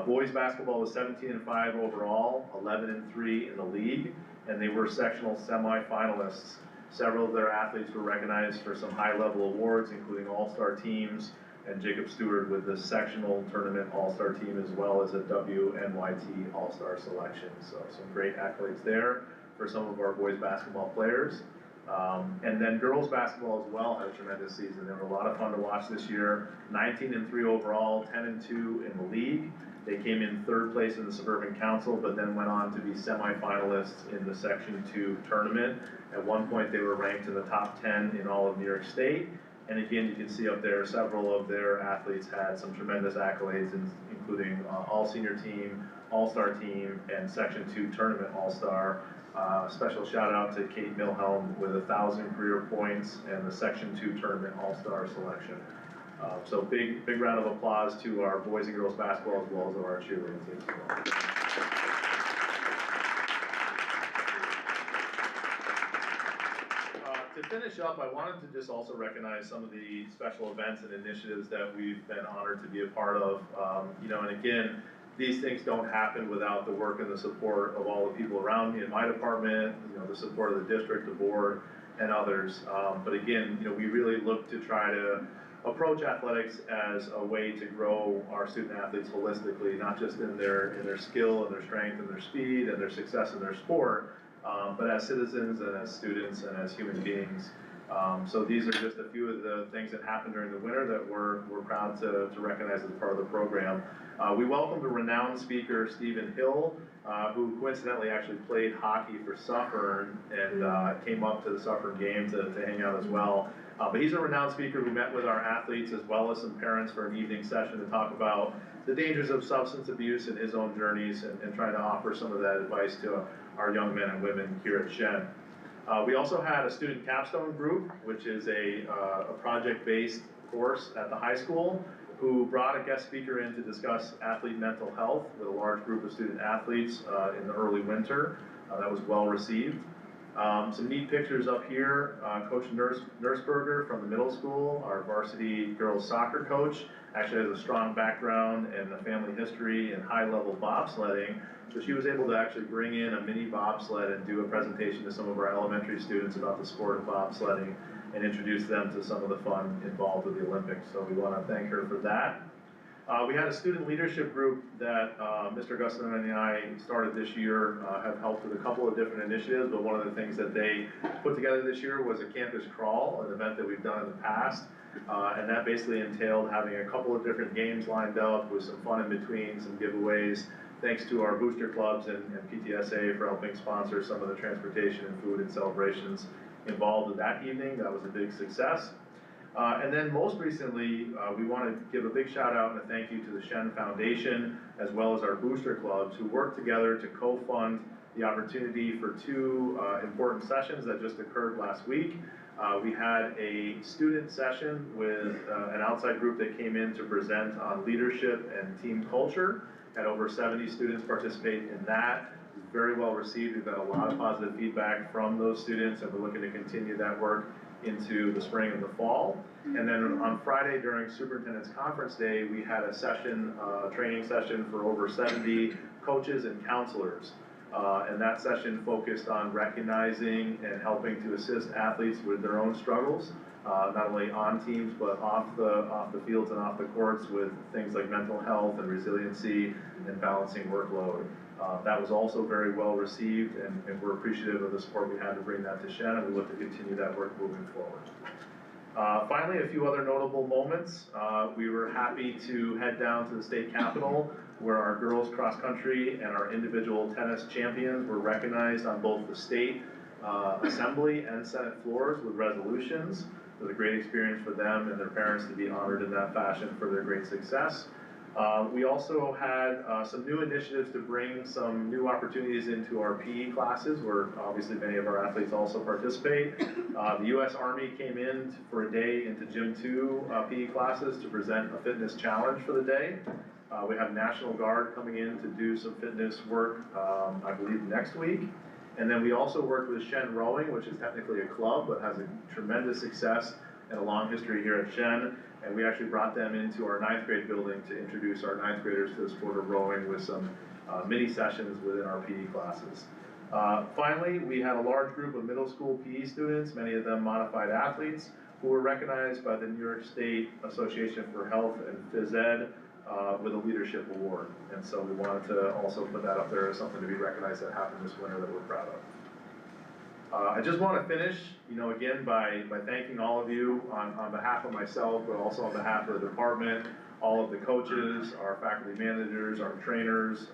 Boys basketball was 17-5 overall, 11-3 in the league, and they were sectional semifinalists. Several of their athletes were recognized for some high-level awards, including all-star teams, and Jacob Stewart with the sectional tournament all-star team, as well as a WNYT all-star selection. So some great accolades there for some of our boys basketball players. And then girls basketball as well had a tremendous season. They were a lot of fun to watch this year. 19-3 overall, 10-2 in the league. They came in 3rd place in the Suburban Council, but then went on to be semifinalists in the Section 2 tournament. At one point, they were ranked in the top 10 in all of New York State. And again, you can see up there, several of their athletes had some tremendous accolades, including all-senior team, all-star team, and Section 2 tournament all-star. Special shout out to Kate Milhelm with 1,000 career points and the Section 2 tournament all-star selection. So big round of applause to our boys and girls basketball as well as our cheerleading teams as well. To finish up, I wanted to just also recognize some of the special events and initiatives that we've been honored to be a part of. You know, and again, these things don't happen without the work and the support of all the people around me in my department, you know, the support of the district, the board, and others. But again, you know, we really look to try to approach athletics as a way to grow our student athletes holistically, not just in their skill and their strength and their speed and their success in their sport, but as citizens and as students and as human beings. So these are just a few of the things that happened during the winter that we're proud to recognize as part of the program. We welcomed a renowned speaker, Stephen Hill, who coincidentally actually played hockey for Suffern and came up to the Suffern game to hang out as well. But he's a renowned speaker who met with our athletes as well as some parents for an evening session to talk about the dangers of substance abuse and his own journeys and trying to offer some of that advice to our young men and women here at Shen. We also had a student capstone group, which is a project-based course at the high school, who brought a guest speaker in to discuss athlete mental health with a large group of student athletes in the early winter. That was well received. Some neat pictures up here. Coach Nursberger from the middle school, our varsity girls soccer coach, actually has a strong background and a family history in high-level bobsledding. So she was able to actually bring in a mini bobsled and do a presentation to some of our elementary students about the sport of bobsledding and introduce them to some of the fun involved with the Olympics. So we want to thank her for that. We had a student leadership group that Mr. Gustin and I started this year, have helped with a couple of different initiatives, but one of the things that they put together this year was a campus crawl, an event that we've done in the past. And that basically entailed having a couple of different games lined up with some fun in between, some giveaways. Thanks to our booster clubs and PTSA for helping sponsor some of the transportation and food and celebrations involved with that evening. That was a big success. And then most recently, we want to give a big shout out and a thank you to the Shen Foundation, as well as our booster clubs, who worked together to co-fund the opportunity for two important sessions that just occurred last week. We had a student session with an outside group that came in to present on leadership and team culture. Had over 70 students participate in that. It was very well received. We've had a lot of positive feedback from those students, and we're looking to continue that work into the spring and the fall. And then on Friday during Superintendent's Conference Day, we had a session, training session for over 70 coaches and counselors. And that session focused on recognizing and helping to assist athletes with their own struggles, not only on teams, but off the fields and off the courts with things like mental health and resiliency and balancing workload. That was also very well received, and we're appreciative of the support we had to bring that to Shen, and we look to continue that work moving forward. Finally, a few other notable moments. We were happy to head down to the state capitol, where our girls cross country and our individual tennis champions were recognized on both the state assembly and senate floors with resolutions. It was a great experience for them and their parents to be honored in that fashion for their great success. We also had some new initiatives to bring some new opportunities into our PE classes, where obviously many of our athletes also participate. The U.S. Army came in for a day into Gym 2 PE classes to present a fitness challenge for the day. We have National Guard coming in to do some fitness work, I believe next week. And then we also worked with Shen Rowing, which is technically a club, but has a tremendous success and a long history here at Shen. And we actually brought them into our 9th grade building to introduce our 9th graders to the sport of rowing with some mini sessions within our PE classes. Finally, we had a large group of middle school PE students, many of them modified athletes, who were recognized by the New York State Association for Health and Phys Ed with a leadership award. And so we wanted to also put that up there as something to be recognized that happened this winter that we're proud of. I just want to finish, again by thanking all of you on behalf of myself, but also on behalf of the department, all of the coaches, our faculty managers, our trainers,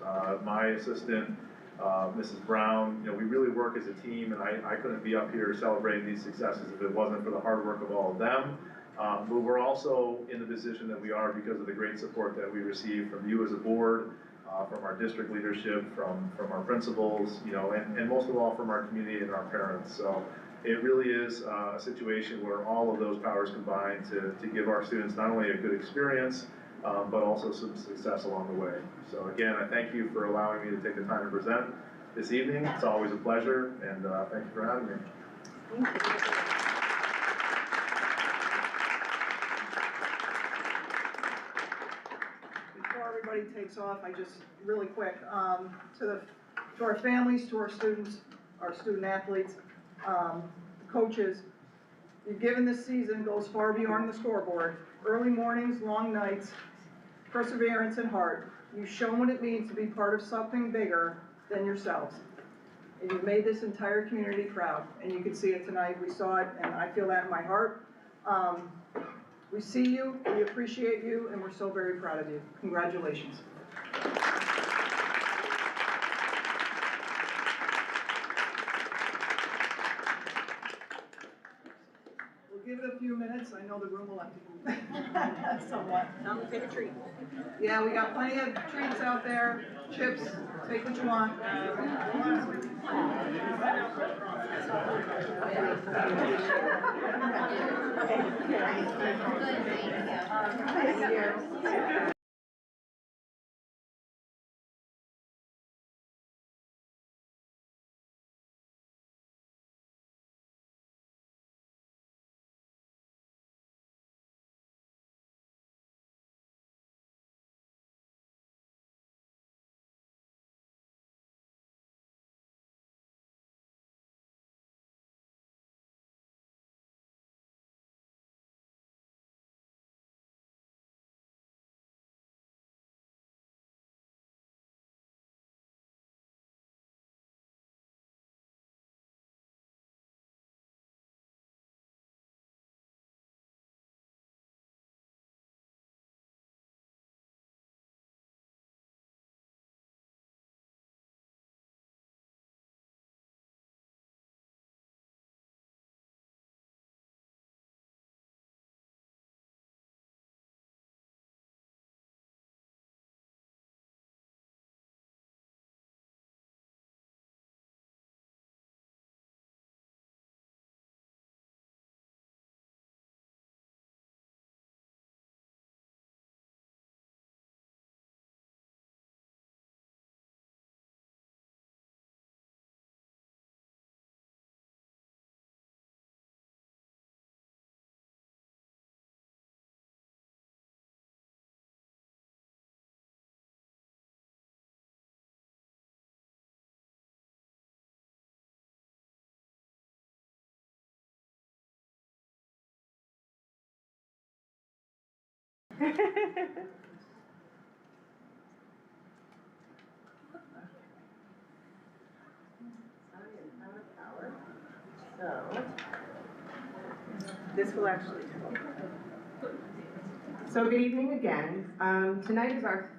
my assistant, Mrs. Brown. We really work as a team, and I couldn't be up here celebrating these successes if it wasn't for the hard work of all of them. But we're also in the position that we are because of the great support that we receive from you as a board, from our district leadership, from our principals, and most of all from our community and our parents. So it really is a situation where all of those powers combine to give our students not only a good experience, but also some success along the way. So again, I thank you for allowing me to take the time to present this evening. It's always a pleasure, and thank you for having me. Thank you. Everybody takes off, I just, really quick, to our families, to our students, our student athletes, coaches, you've given this season goes far beyond the scoreboard. Early mornings, long nights, perseverance and heart. You've shown what it means to be part of something bigger than yourselves. And you've made this entire community proud, and you can see it tonight. We saw it, and I feel that in my heart. We see you, we appreciate you, and we're so very proud of you. Congratulations. We'll give it a few minutes. I know the room will empty somewhat. Come take a treat. Yeah, we got plenty of treats out there, chips, take what you want. Thank you. So, this will actually help. So good evening again. Tonight is our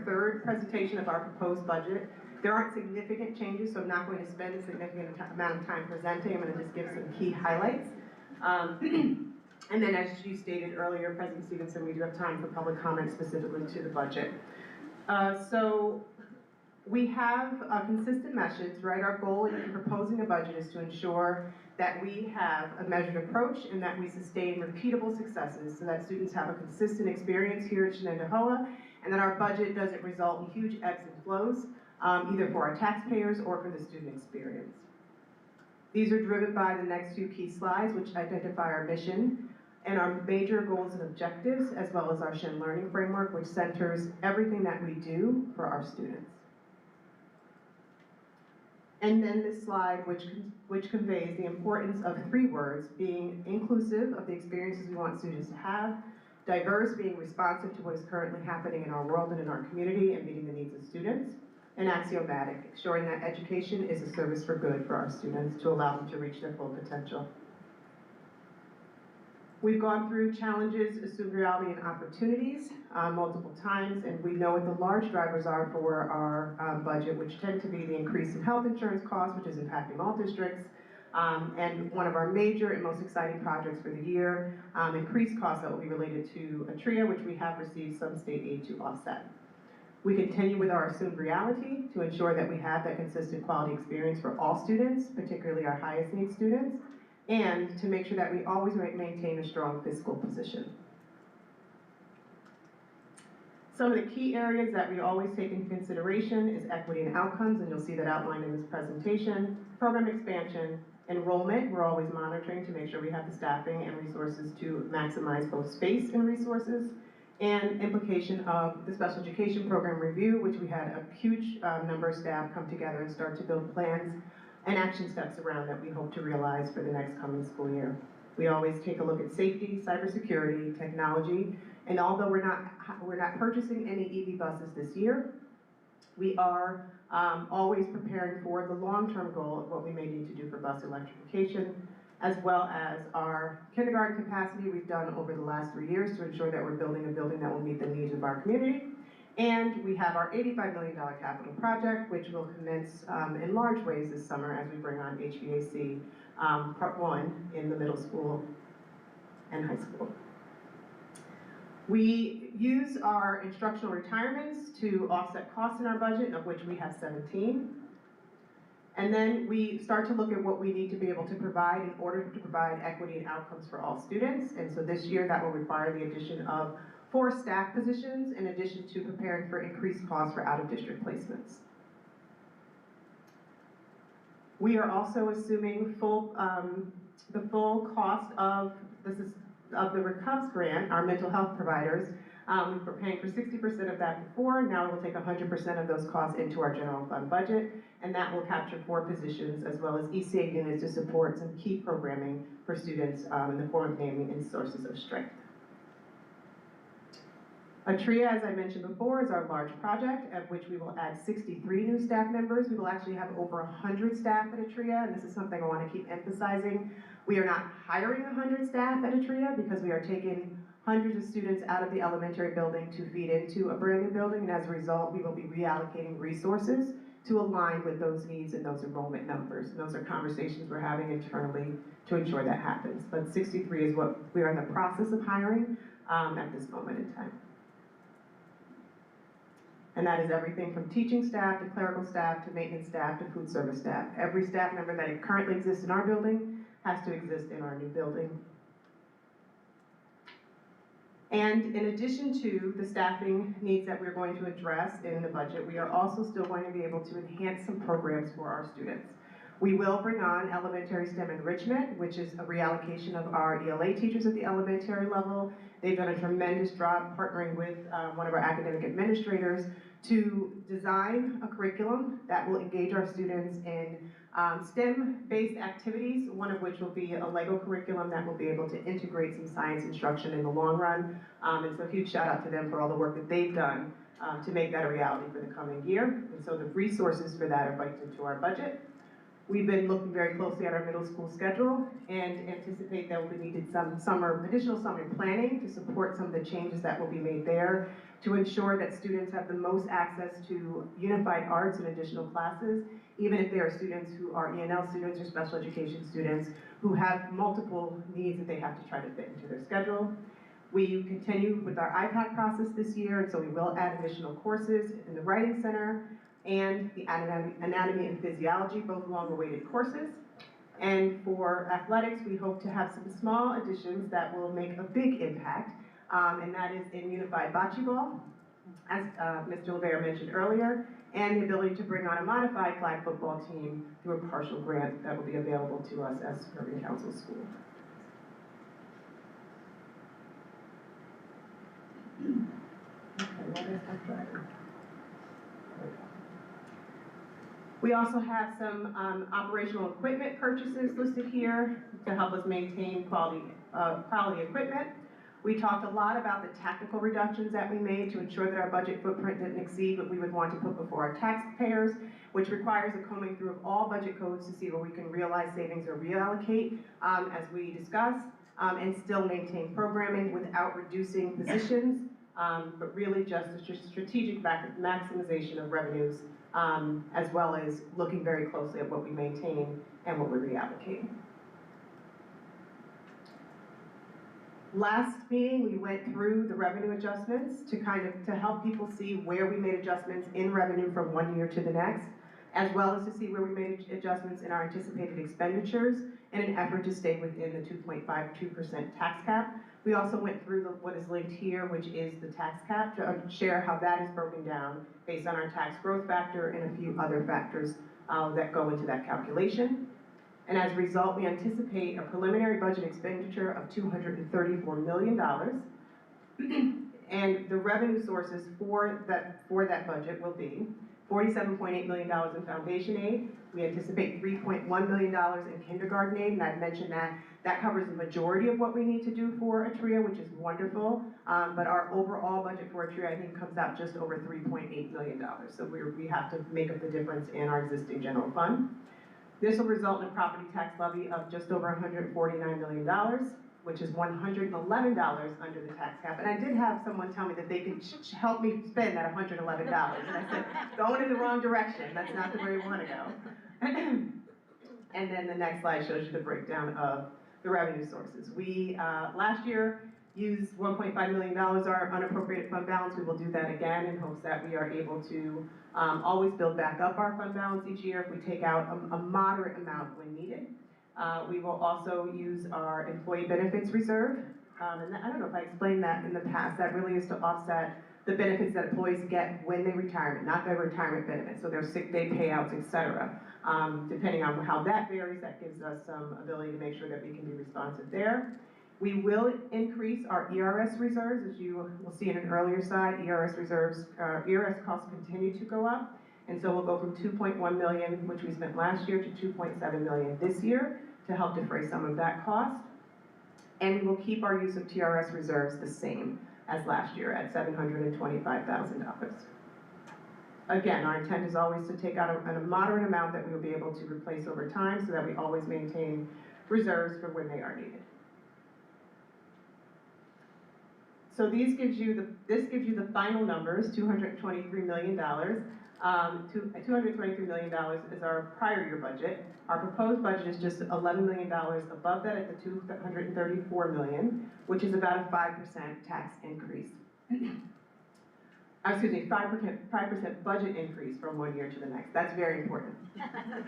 third presentation of our proposed budget. There aren't significant changes, so I'm not going to spend a significant amount of time presenting. I'm going to just give some key highlights. And then as you stated earlier, President Stevenson, we do have time for public comment specifically to the budget. So we have a consistent message, right? Our goal in proposing a budget is to ensure that we have a measured approach and that we sustain repeatable successes so that students have a consistent experience here at Shenendehowa and that our budget doesn't result in huge ebbs and flows, either for our taxpayers or for the student experience. These are driven by the next two key slides, which identify our mission and our major goals and objectives, as well as our Shen Learning Framework, which centers everything that we do for our students. And then this slide, which conveys the importance of three words, being inclusive of the experiences we want students to have, diverse, being responsive to what is currently happening in our world and in our community and meeting the needs of students, and axiomatic, ensuring that education is a service for good for our students to allow them to reach their full potential. We've gone through challenges, assumed reality, and opportunities multiple times, and we know what the large drivers are for our budget, which tend to be the increase in health insurance costs, which is impacting all districts, and one of our major and most exciting projects for the year, increased costs that will be related to ATRIA, which we have received some state aid to offset. We continue with our assumed reality to ensure that we have that consistent quality experience for all students, particularly our highest need students, and to make sure that we always maintain a strong fiscal position. Some of the key areas that we always take into consideration is equity and outcomes, and you'll see that outlined in this presentation. Program expansion, enrollment, we're always monitoring to make sure we have the staffing and resources to maximize both space and resources, and implication of the special education program review, which we had a huge number of staff come together and start to build plans and action steps around that we hope to realize for the next coming school year. We always take a look at safety, cybersecurity, technology, and although we're not purchasing any EV buses this year, we are always preparing for the long-term goal of what we may need to do for bus electrification, as well as our kindergarten capacity we've done over the last 3 years to ensure that we're building a building that will meet the needs of our community. And we have our $85 million capital project, which will commence in large ways this summer as we bring on HVAC Part 1 in the middle school and high school. We use our instructional retirements to offset costs in our budget, of which we have 17. And then we start to look at what we need to be able to provide in order to provide equity and outcomes for all students. And so this year that will require the addition of 4 staff positions in addition to preparing for increased costs for out-of-district placements. We are also assuming the full cost of the RECOVES grant, our mental health providers. We're paying for 60% of that before, now we'll take 100% of those costs into our general fund budget, and that will capture 4 positions as well as ECA units to support some key programming for students in the form of naming and sources of strength. ATRIA, as I mentioned before, is our large project at which we will add 63 new staff members. We will actually have over 100 staff at ATRIA, and this is something I want to keep emphasizing. We are not hiring 100 staff at ATRIA because we are taking hundreds of students out of the elementary building to feed into a brand new building, and as a result, we will be reallocating resources to align with those needs and those enrollment numbers. And those are conversations we're having internally to ensure that happens. But 63 is what we are in the process of hiring at this moment in time. And that is everything from teaching staff to clerical staff to maintenance staff to food service staff. Every staff member that currently exists in our building has to exist in our new building. And in addition to the staffing needs that we're going to address in the budget, we are also still going to be able to enhance some programs for our students. We will bring on elementary STEM enrichment, which is a reallocation of our ELA teachers at the elementary level. They've done a tremendous job partnering with one of our academic administrators to design a curriculum that will engage our students in STEM-based activities, one of which will be a Lego curriculum that will be able to integrate some science instruction in the long run. And so a huge shout out to them for all the work that they've done to make that a reality for the coming year. And so the resources for that are baked into our budget. We've been looking very closely at our middle school schedule and anticipate that we'll be needed some additional summer planning to support some of the changes that will be made there to ensure that students have the most access to unified arts and additional classes, even if they are students who are ENL students or special education students who have multiple needs that they have to try to fit into their schedule. We continue with our IPAC process this year, and so we will add additional courses in the Writing Center and the anatomy and physiology, both long-awaited courses. And for athletics, we hope to have some small additions that will make a big impact, and that is in unified bocce ball, as Mr. LeBaer mentioned earlier, and the ability to bring on a modified flag football team through a partial grant that will be available to us as Suburban Council School. We also have some operational equipment purchases listed here to help us maintain quality equipment. We talked a lot about the tactical reductions that we made to ensure that our budget footprint didn't exceed what we would want to put before our taxpayers, which requires a combing through of all budget codes to see where we can realize savings or reallocate, as we discussed, and still maintain programming without reducing positions, but really just a strategic maximization of revenues, as well as looking very closely at what we maintain and what we reallocate. Last meeting, we went through the revenue adjustments to help people see where we made adjustments in revenue from one year to the next, as well as to see where we made adjustments in our anticipated expenditures in an effort to stay within the 2.52% tax cap. We also went through what is linked here, which is the tax cap, to share how that is broken down based on our tax growth factor and a few other factors that go into that calculation. And as a result, we anticipate a preliminary budget expenditure of $234 million. And the revenue sources for that budget will be $47.8 million in foundation aid. We anticipate $3.1 million in kindergarten aid, and I've mentioned that covers the majority of what we need to do for a TRIA, which is wonderful. But our overall budget for a TRIA, I think, comes out just over $3.8 million. So we have to make up the difference in our existing general fund. This will result in a property tax levy of just over $149 million, which is $111 under the tax cap. And I did have someone tell me that they can help me spend that $111. And I said, going in the wrong direction. That's not the way we want to go. And then the next slide shows you the breakdown of the revenue sources. We, last year, used $1.5 million, our unappropriated fund balance. We will do that again in hopes that we are able to always build back up our fund balance each year if we take out a moderate amount when needed. We will also use our employee benefits reserve. And I don't know if I explained that in the past. That really is to offset the benefits that employees get when they retire, not their retirement benefits, so their sick day payouts, et cetera. Depending on how that varies, that gives us some ability to make sure that we can be responsive there. We will increase our ERS reserves, as you will see in an earlier slide. ERS costs continue to go up, and so we'll go from $2.1 million, which we spent last year, to $2.7 million this year to help defray some of that cost. And we will keep our use of TRS reserves the same as last year at $725,000. Again, our intent is always to take out a moderate amount that we will be able to replace over time so that we always maintain reserves for when they are needed. So this gives you the final numbers, $223 million. $223 million is our prior year budget. Our proposed budget is just $11 million above that at the $234 million, which is about a 5% tax increase. Excuse me, 5% budget increase from one year to the next. That's very important.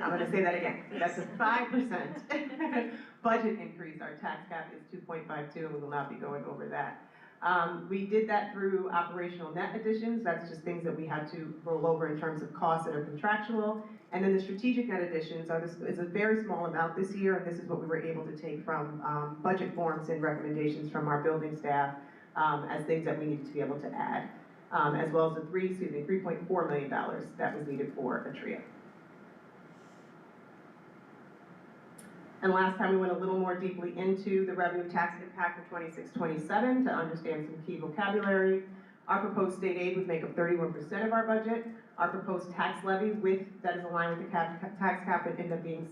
I'm going to say that again. That's a 5% budget increase. Our tax cap is 2.52, and we will not be going over that. We did that through operational net additions, that's just things that we had to roll over in terms of costs that are contractual. And then the strategic net additions is a very small amount this year, and this is what we were able to take from budget forms and recommendations from our building staff as things that we needed to be able to add, as well as the $3.4 million that was needed for a trio. And last time we went a little more deeply into the revenue tax impact for 26-27 to understand some key vocabulary. Our proposed state aid would make up 31% of our budget. Our proposed tax levy that is aligned with the tax cap would end up being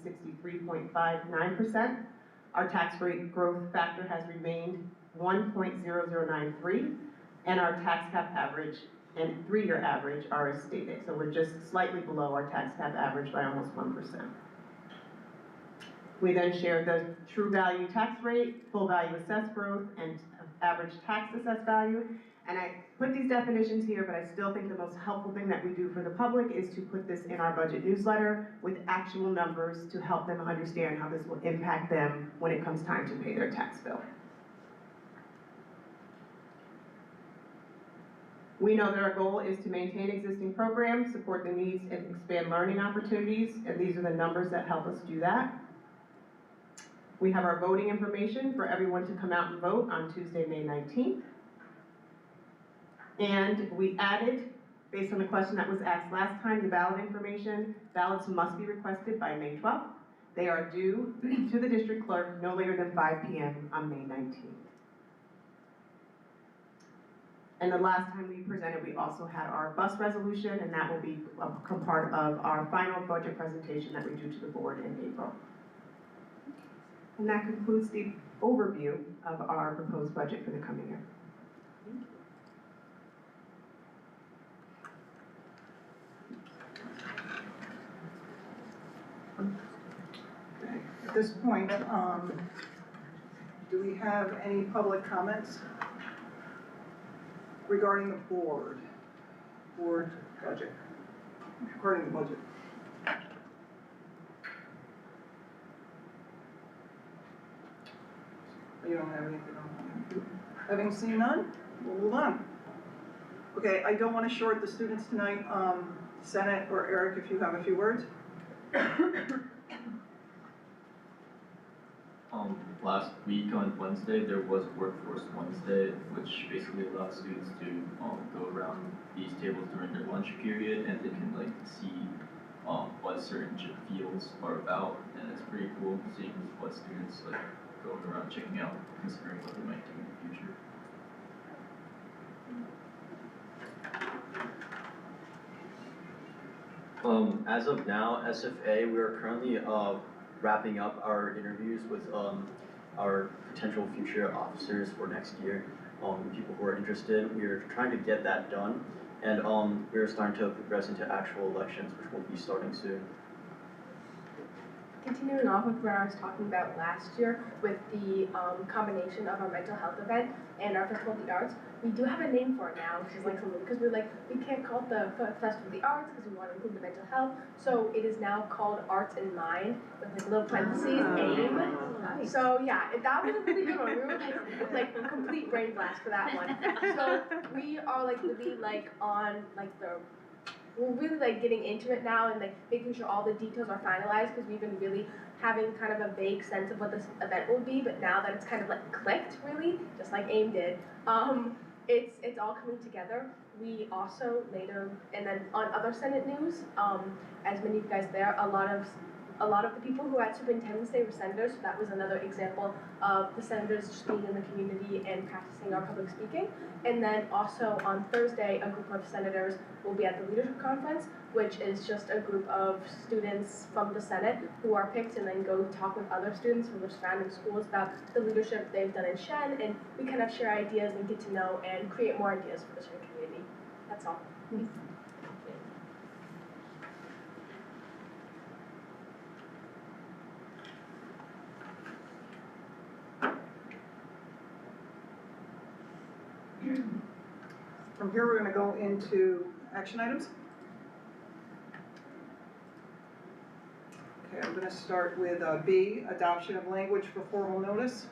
63.59%. Our tax rate growth factor has remained 1.0093, and our tax cap average and 3-year average are as stated. So we're just slightly below our tax cap average by almost 1%. We then shared the true value tax rate, full value assessed growth, and average tax assessed value. And I put these definitions here, but I still think the most helpful thing that we do for the public is to put this in our budget newsletter with actual numbers to help them understand how this will impact them when it comes time to pay their tax bill. We know that our goal is to maintain existing programs, support the needs, and expand learning opportunities, and these are the numbers that help us do that. We have our voting information for everyone to come out and vote on Tuesday, May 19th. And we added, based on the question that was asked last time, the ballot information. Ballots must be requested by May 12th. They are due to the district clerk no later than 5 p.m. on May 19th. And the last time we presented, we also had our bus resolution, and that will be a part of our final budget presentation that we do to the board in April. And that concludes the overview of our proposed budget for the coming year. At this point, do we have any public comments regarding the board budget, regarding the budget? You don't have anything on? Having seen none, we'll move on. Okay, I don't want to short the students tonight. Senate or Eric, if you have a few words. Last week on Wednesday, there was Workforce Wednesday, which basically allows students to go around these tables during their lunch period, and they can see what certain fields are about, and it's pretty cool seeing what students going around checking out, considering what they might do in the future. As of now, SFA, we are currently wrapping up our interviews with our potential future officers for next year. People who are interested, we are trying to get that done, and we are starting to progress into actual elections, which will be starting soon. Continuing off with what I was talking about last year with the combination of our mental health event and our Festival of the Arts, we do have a name for it now, which is something, because we can't call it the Festival of the Arts because we want to include the mental health, so it is now called Arts in Mind with little parentheses, AIM. Nice. So yeah, that was a really good one. We were a complete brain blast for that one. So we are really on we're really getting into it now and making sure all the details are finalized, because we've been really having kind of a vague sense of what this event will be, but now that it's kind of clicked really, just like AIM did, it's all coming together. We also later, and then on other Senate news, as many of you guys there, a lot of the people who had Superintendent's Day were senators, so that was another example of the senators just being in the community and practicing our public speaking. And then also on Thursday, a group of senators will be at the leadership conference, which is just a group of students from the Senate who are picked and then go talk with other students from the surrounding schools about the leadership they've done in Shen, and we kind of share ideas and get to know and create more ideas for the Shen community. That's all. From here, we're going to go into action items. Okay, I'm going to start with B, adoption of language for formal notice,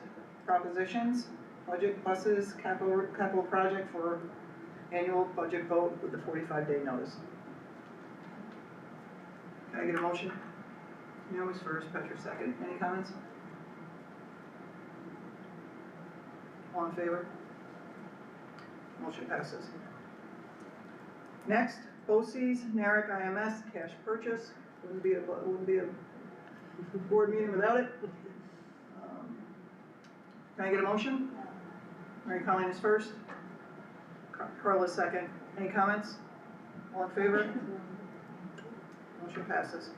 propositions. budget buses, capital project for annual budget vote with the 45-day notice. Can I get a motion? Naomi's first, Petra second. Any comments? All in favor? Motion passes. Next, BOCES, NARIC IMS, cash purchase. Wouldn't be a board meeting without it. Can I get a motion? Mary Colleen is first. Carla second. Any comments? All in favor? Motion passes.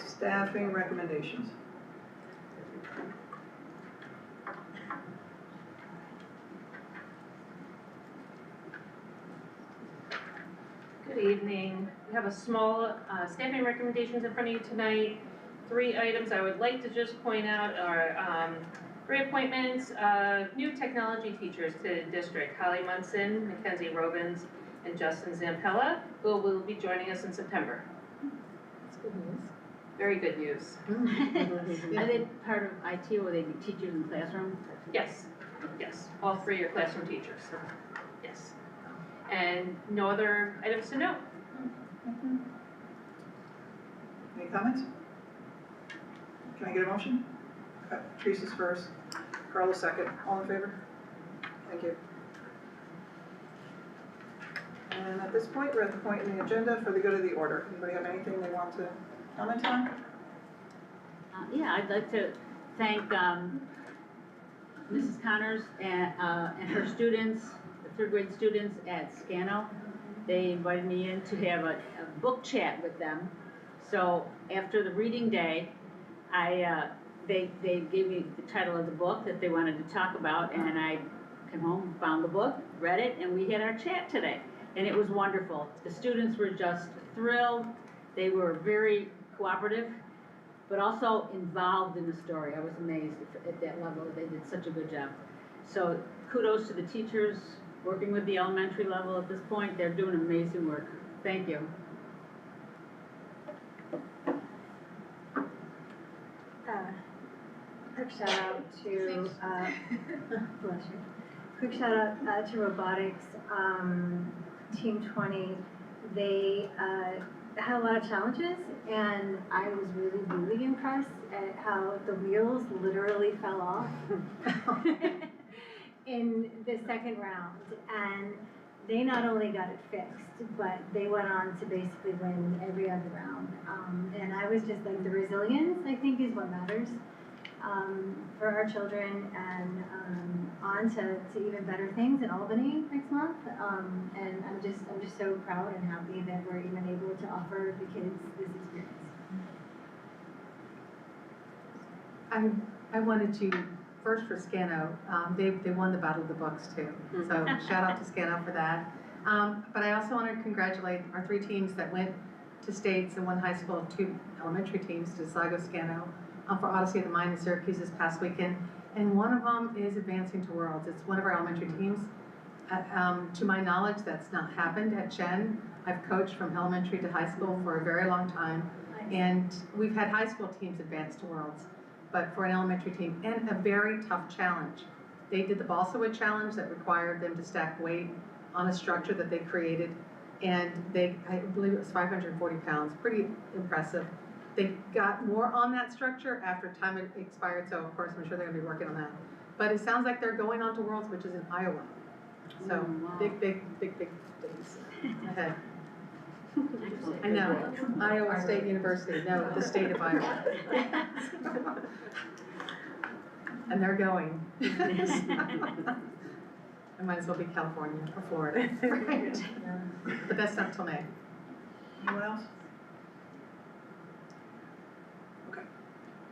Staffing recommendations. Good evening. We have a small staffing recommendations in front of you tonight. 3 items I would like to just point out are reappointments of new technology teachers to the district. Holly Munson, Mackenzie Robins, and Justin Zampella, who will be joining us in September. That's good news. Very good news. Are they part of IT, or will they be teachers in the classroom? Yes, yes. All 3 are classroom teachers. Yes. And no other items to note. Any comments? Can I get a motion? Okay, Teresa's first, Carla second. All in favor? Thank you. And at this point, we're at the point in the agenda for the good of the order. Anybody have anything they want to comment on? Yeah, I'd like to thank Mrs. Connors and her students, the 3rd grade students at Scano. They invited me in to have a book chat with them. So after the reading day, they gave me the title of the book that they wanted to talk about, and I came home, found the book, read it, and we had our chat today. And it was wonderful. The students were just thrilled. They were very cooperative, but also involved in the story. I was amazed at that level. They did such a good job. So kudos to the teachers working with the elementary level at this point. They're doing amazing work. Thank you. Quick shout out to, bless you. Quick shout out to robotics, Team 20. They had a lot of challenges, and I was really impressed at how the wheels literally fell off in the 2nd round. And they not only got it fixed, but they went on to basically win every other round. And I was just like, the resilience, I think, is what matters for our children, and on to even better things in Albany next month. And I'm just so proud and happy that we're even able to offer the kids this experience. I wanted to, first for Scano, they won the Battle of the Books too. So shout out to Scano for that. But I also want to congratulate our 3 teams that went to states and 1 high school, 2 elementary teams to Sligo Scano for Odyssey of the Mind in Syracuse this past weekend. And one of them is advancing to Worlds. It's one of our elementary teams. To my knowledge, that's not happened at Shen. I've coached from elementary to high school for a very long time. And we've had high school teams advance to Worlds, but for an elementary team, and a very tough challenge. They did the balsa wood challenge that required them to stack weight on a structure that they created, and I believe it was 540 pounds, pretty impressive. They got more on that structure after time expired, so of course I'm sure they're gonna be working on that. But it sounds like they're going on to Worlds, which is in Iowa. So wow. big things ahead. I know, Iowa State University, no, the state of Iowa. And they're going. It might as well be California or Florida. Right. But that's not till May. Anyone else? Okay.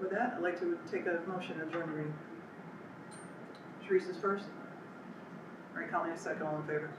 With that, I'd like to take a motion to adjourn the meeting. Teresa's first. Mary Colleen is second. All in favor?